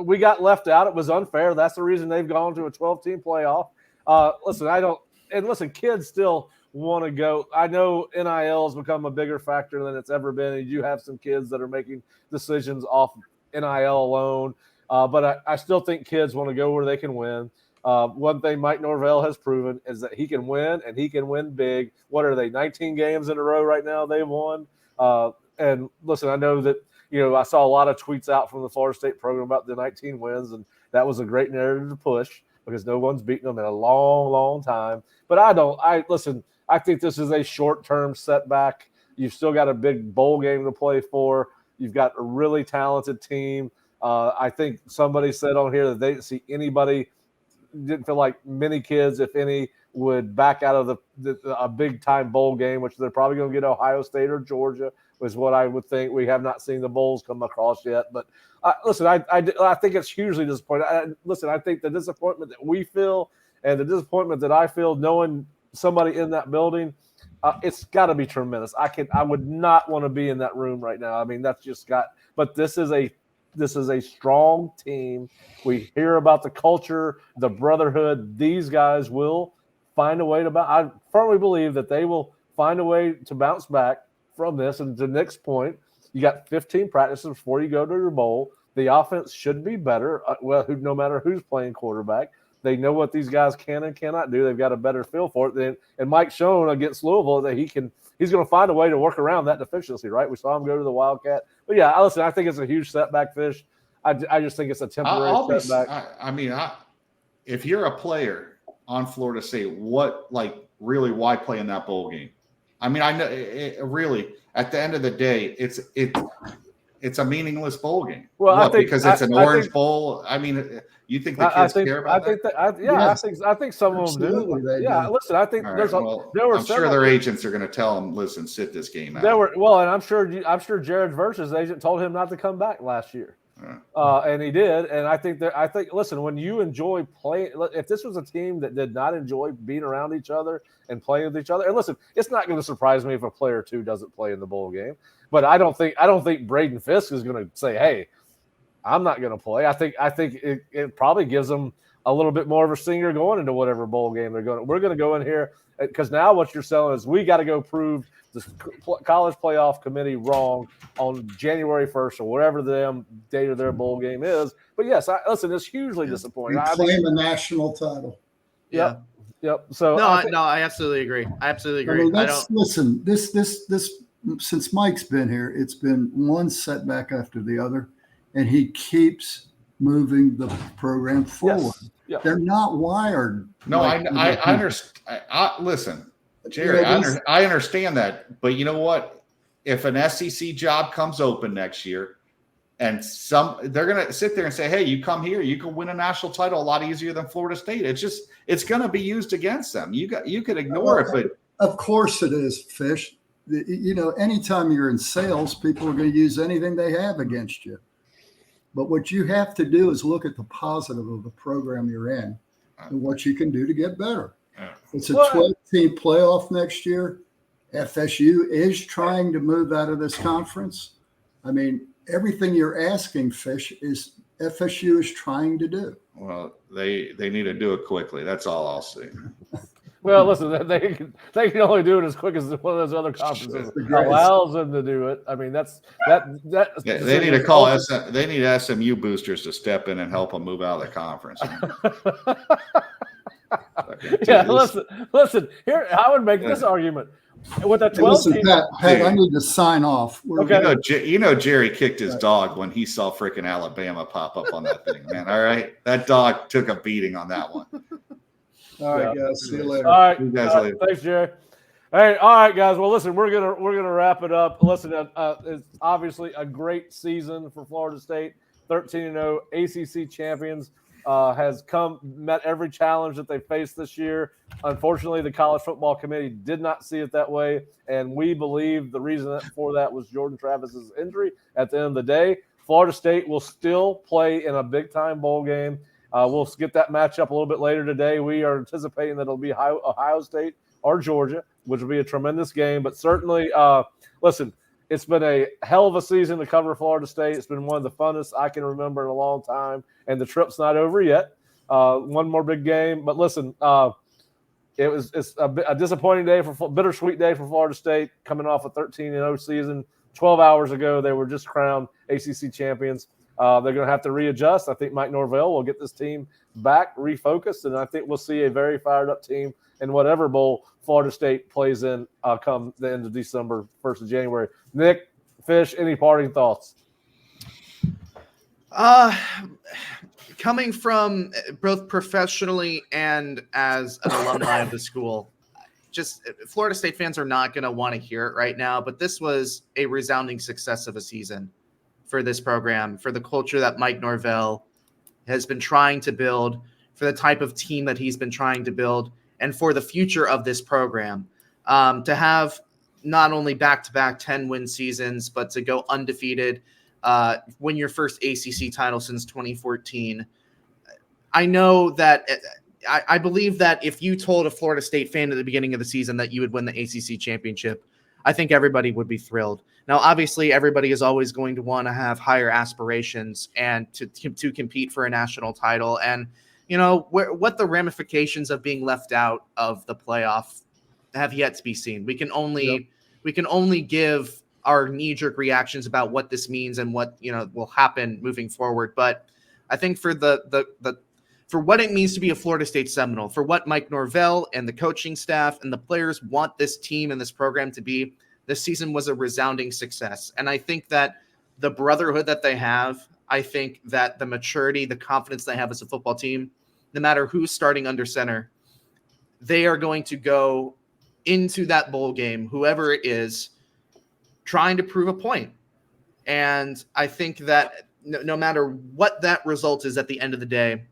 we got left out. It was unfair. That's the reason they've gone to a 12-team playoff. Listen, kids still want to go. I know NIL has become a bigger factor than it's ever been, and you have some kids that are making decisions off NIL alone. But I still think kids want to go where they can win. One thing Mike Norvell has proven is that he can win, and he can win big. What are they, 19 games in a row right now they've won? And listen, I know that, I saw a lot of tweets out from the Florida State program about the 19 wins, and that was a great narrative to push because no one's beaten them in a long, long time. But I think this is a short-term setback. You've still got a big bowl game to play for. You've got a really talented team. I think somebody said on here that they didn't see anybody, didn't feel like many kids, if any, would back out of a big-time bowl game, which they're probably going to get Ohio State or Georgia, was what I would think. We have not seen the bowls come across yet. But, I think it's hugely disappointing. I think the disappointment that we feel and the disappointment that I feel knowing somebody in that building, it's got to be tremendous. I would not want to be in that room right now. I mean, that's just but this is a strong team. We hear about the culture, the brotherhood. These guys will find a way I firmly believe that they will find a way to bounce back from this. And to Nick's point, you got 15 practices before you go to your bowl. The offense should be better. No matter who's playing quarterback. They know what these guys can and cannot do. They've got a better feel for it. And Mike's shown against Louisville that he's going to find a way to work around that deficiency, right? We saw him go to the Wildcat. But, yeah, listen, I think it's a huge setback, Fish. I just think it's a temporary setback. If you're a player on Florida State, why play in that bowl game? I mean, I know really at the end of the day, it's a meaningless bowl game. Well, I think because it's an orange bowl. I mean, you think the kids care about that? Yes. I think some of them Absolutely, do. they Yeah, do. listen, I think All there's right, there were I'm sure their agents are going to tell them, listen, sit this game out. And I'm sure Jared Verse's agent told him not to come back last year. And he did. And I think listen, when you enjoy playing, if this was a team that did not enjoy being around each other and playing with each other, and listen, it's not going to surprise me if a player or two doesn't play in the bowl game. But I don't think Braden Fisk is going to say, hey, I'm not going to play. I think it probably gives them a little bit more of a stinger going into whatever bowl game they're going. We're going to go in here because now what you're selling is we got to go prove the college playoff committee wrong on January 1st or whatever the date of their bowl game is. But yes, listen, it's hugely disappointing. And claim a national title. Yeah. Yep. So I absolutely agree. Listen, this since Mike's been here, it's been one setback after the other, and he keeps moving the program forward. Yes. Yep. They're not wired. No, I understand. Listen, Jerry, I understand that, but you know what? If an SEC job comes open next year, and they're gonna sit there and say, "Hey, you come here, you can win a national title a lot easier than Florida State." It's gonna be used against them. You could ignore it, but of course it is, Fish. Anytime you're in sales, people are going to use anything they have against you. But what you have to do is look at the positive of the program you're in and what you can do to get better. It's a 12-team playoff next year. FSU is trying to move out of this conference. I mean, everything you're asking, Fish, is FSU is trying to do. Well, they need to do it quickly. That's all I'll say. Well, listen, they can only do it as quick as one of those other conferences allows them to do it. I mean, they need to call they need SMU boosters to step in and help them move out of the conference. Yeah, listen. Here, I would make this argument with a 12 team. Pat, I need to sign off. Okay. Jerry kicked his dog when he saw freaking Alabama pop up on that thing, man. All right, that dog took a beating on that one. All right, guys. See you later. All right. Later. Thanks, Jerry. Hey, all right, guys. Well, listen, we're gonna wrap it up. Listen, it's obviously a great season for Florida State. 13-0 ACC champions. Has met every challenge that they faced this year. Unfortunately, the College Football Committee did not see it that way, and we believe the reason for that was Jordan Travis's injury. At the end of the day, Florida State will still play in a big-time bowl game. We'll get that matchup a little bit later today. We are anticipating that it'll be Ohio State or Georgia, which will be a tremendous game. But certainly, listen, it's been a hell of a season to cover Florida State. It's been one of the funnest I can remember in a long time, and the trip's not over yet. One more big game. But listen, it's a disappointing day, bittersweet day for Florida State, coming off a 13-0 season. 12 hours ago, they were just crowned ACC champions. They're going to have to readjust. I think Mike Norvell will get this team back, refocused, and I think we'll see a very fired-up team in whatever bowl Florida State plays in come the end of December, 1st of January. Nick, Fish, any parting thoughts? Coming from both professionally and as an alumni of the school, just Florida State fans are not going to want to hear it right now, but this was a resounding success of a season for this program, for the culture that Mike Norvell has been trying to build, for the type of team that he's been trying to build, and for the future of this program. To have not only back-to-back 10-win seasons, but to go undefeated, win your first ACC title since 2014. I know that I believe that if you told a Florida State fan at the beginning of the season that you would win the ACC championship, I think everybody would be thrilled. Now, obviously, everybody is always going to want to have higher aspirations and to compete for a national title. And, what the ramifications of being left out of the playoff have yet to be seen. We can only give our knee-jerk reactions about what this means and what will happen moving forward. But I think for for what it means to be a Florida State Seminole, for what Mike Norvell and the coaching staff and the players want this team and this program to be, this season was a resounding success. And I think that the brotherhood that they have, I think that the maturity, the confidence they have as a football team, no matter who's starting under center, they are going to go into that bowl game, whoever it is, trying to prove a point. And I think that no matter what that result is at the end of the day,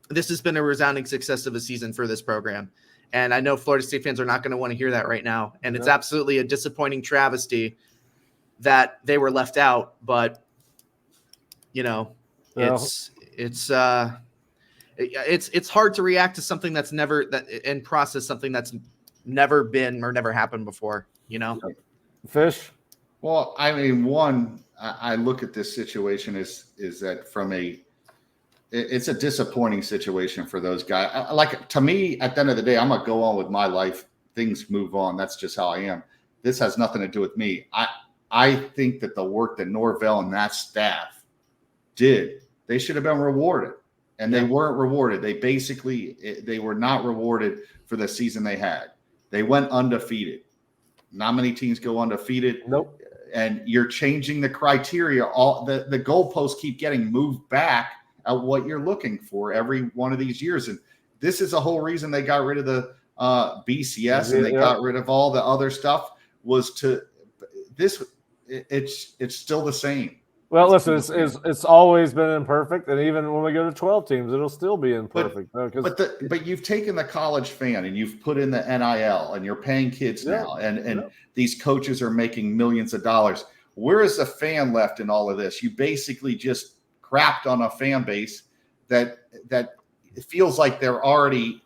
this has been a resounding success of a season for this program. And I know Florida State fans are not going to want to hear that right now. And it's absolutely a disappointing travesty that they were left out. But, it's hard to react to something that's never and process something that's never been or never happened before, Fish. Well, I mean, I look at this situation is that it's a disappointing situation for those guys. Like, to me, at the end of the day, I'm gonna go on with my life. Things move on. That's just how I am. This has nothing to do with me. I think that the work that Norvell and that staff did, they should have been rewarded, and they weren't rewarded. They were not rewarded for the season they had. They went undefeated. Not many teams go undefeated. Nope. And you're changing the criteria. All the goalposts keep getting moved back at what you're looking for every one of these years. And this is the whole reason they got rid of the BCS and they got rid of all the other stuff it's still the same. Well, listen, it's always been imperfect, and even when we go to 12 teams, it'll still be imperfect. But you've taken the college fan and you've put in the NIL, and you're paying kids now, and these coaches are making millions of dollars. Where is the fan left in all of this? You basically just crapped on a fan base that it feels like they're already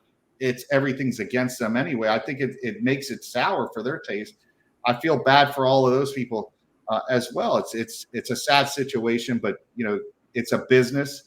everything's against them anyway. I think it makes it sour for their taste. I feel bad for all of those people. As well, it's a sad situation, but it's a business.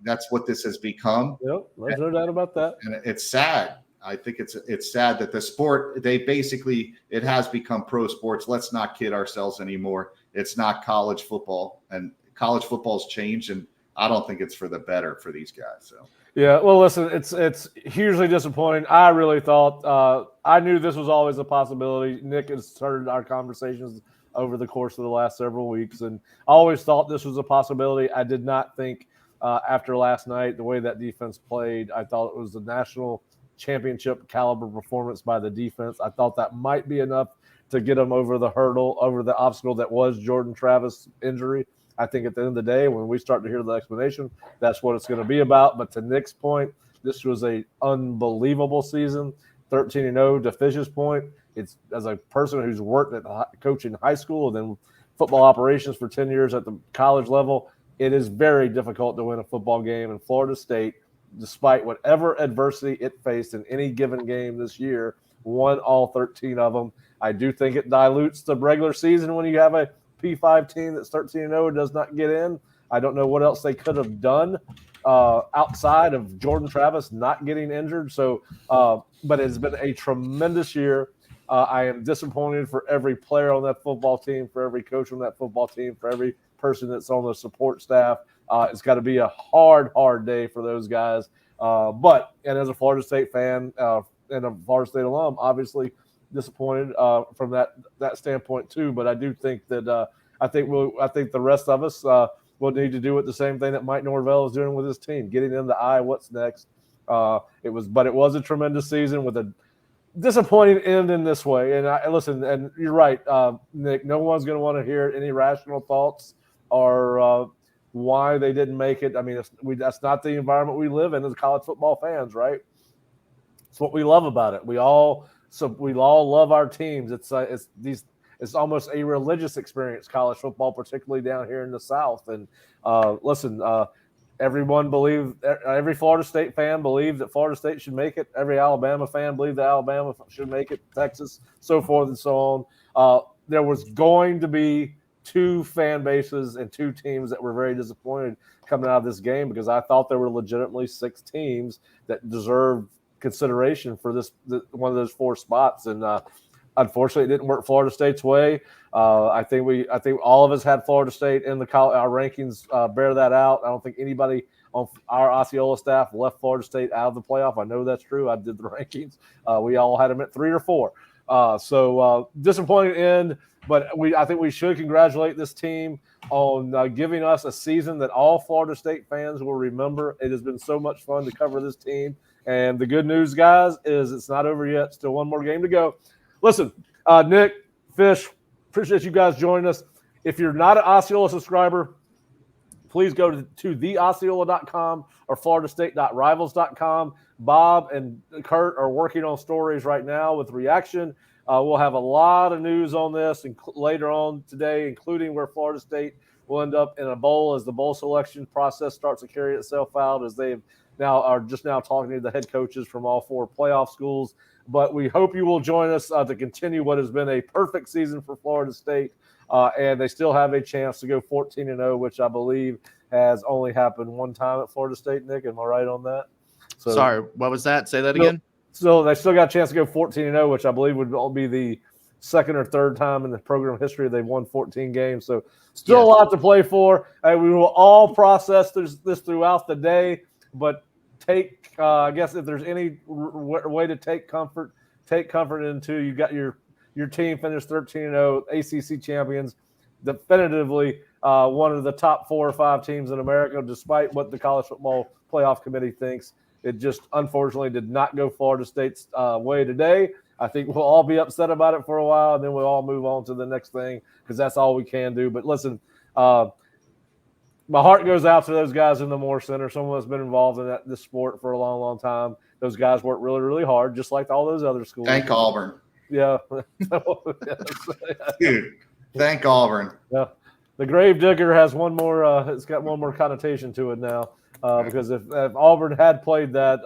That's what this has become. Yep, there's no doubt about that. And it's sad. I think it's sad that the sport it has become pro sports. Let's not kid ourselves anymore. It's not college football, and college football's changed, and I don't think it's for the better for these guys. So. Yeah, well, listen, it's hugely disappointing. I really thought I knew this was always a possibility. Nick has started our conversations over the course of the last several weeks, and I always thought this was a possibility. I did not think after last night, the way that defense played, I thought it was a national championship caliber performance by the defense. I thought that might be enough to get them over the hurdle, over the obstacle that was Jordan Travis' injury. I think at the end of the day, when we start to hear the explanation, that's what it's going to be about. But to Nick's point, this was an unbelievable season, 13-0. To Fish's point, it's as a person who's worked at coaching high school and then football operations for 10 years at the college level, it is very difficult to win a football game. And Florida State, despite whatever adversity it faced in any given game this year, won all 13 of them. I do think it dilutes the regular season when you have a P5 team that's 13-0 and does not get in. I don't know what else they could have done outside of Jordan Travis not getting injured. So, but it's been a tremendous year. I am disappointed for every player on that football team, for every coach on that football team, for every person that's on the support staff. It's got to be a hard day for those guys. And as a Florida State fan and a Florida State alum, obviously disappointed from that standpoint too. But I do think that I think the rest of us will need to do the same thing that Mike Norvell is doing with his team, getting in the eye what's next. It was a tremendous season with a disappointing end in this way. And listen, and you're right, Nick, no one's going to want to hear any rational thoughts or why they didn't make it. I mean, that's not the environment we live in as college football fans, right? It's what we love about it. We all love our teams. It's almost a religious experience, college football, particularly down here in the South. And listen, every Florida State fan believed that Florida State should make it. Every Alabama fan believed that Alabama should make it, Texas, so forth and so on. There was going to be two fan bases and two teams that were very disappointed coming out of this game because I thought there were legitimately 6 teams that deserved consideration for one of those 4 spots. And unfortunately, it didn't work Florida State's way. I think all of us had Florida State in our rankings bear that out. I don't think anybody on our Osceola staff left Florida State out of the playoff. I know that's true. I did the rankings. We all had them at 3 or 4. So disappointing end, but I think we should congratulate this team on giving us a season that all Florida State fans will remember. It has been so much fun to cover this team. And the good news, guys, is it's not over yet. Still one more game to go. Listen, Nick, Fish, appreciate you guys joining us. If you're not an Osceola subscriber, please go to theosceola.com or floridastate.rivals.com. Bob and Kurt are working on stories right now with reaction. We'll have a lot of news on this later on today, including where Florida State will end up in a bowl as the bowl selection process starts to carry itself out, as they are just now talking to the head coaches from all 4 playoff schools. But we hope you will join us to continue what has been a perfect season for Florida State. And they still have a chance to go 14-0, which I believe has only happened one time at Florida State. Nick, am I right on that? So, sorry, what was that? Say that again. So they still got a chance to go 14-0, which I believe would be the second or third time in the program history they've won 14 games. So still a lot to play for. We will all process this throughout the day, but I guess if there's any way to take comfort into, you got your team finished 13-0, ACC champions, definitively one of the top 4 or 5 teams in America, despite what the College Football Playoff Committee thinks. It just unfortunately did not go Florida State's way today. I think we'll all be upset about it for a while, and then we'll all move on to the next thing because that's all we can do. But listen, my heart goes out to those guys in the Moore Center, someone that's been involved in this sport for a long, long time. Those guys work really, really hard, just like all those other schools. Thank Auburn. Yeah. Dude, thank Auburn. Yeah. The Gravedigger has one more it's got one more connotation to it now. Because if Auburn had played that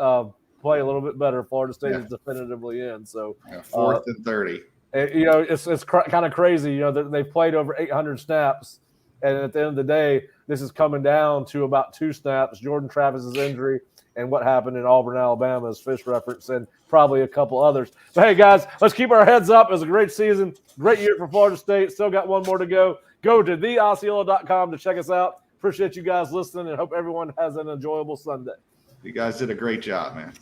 play a little bit better, Florida State is definitively in. So 4th and 30. It's kind of crazy. They've played over 800 snaps, and at the end of the day, this is coming down to about 2 snaps. Jordan Travis's injury and what happened in Auburn, Alabama, as Fish reference, and probably a couple others. But hey, guys, let's keep our heads up. It was a great season, great year for Florida State. Still got one more to go. Go to theosceola.com to check us out. Appreciate you guys listening and hope everyone has an enjoyable Sunday. You guys did a great job, man.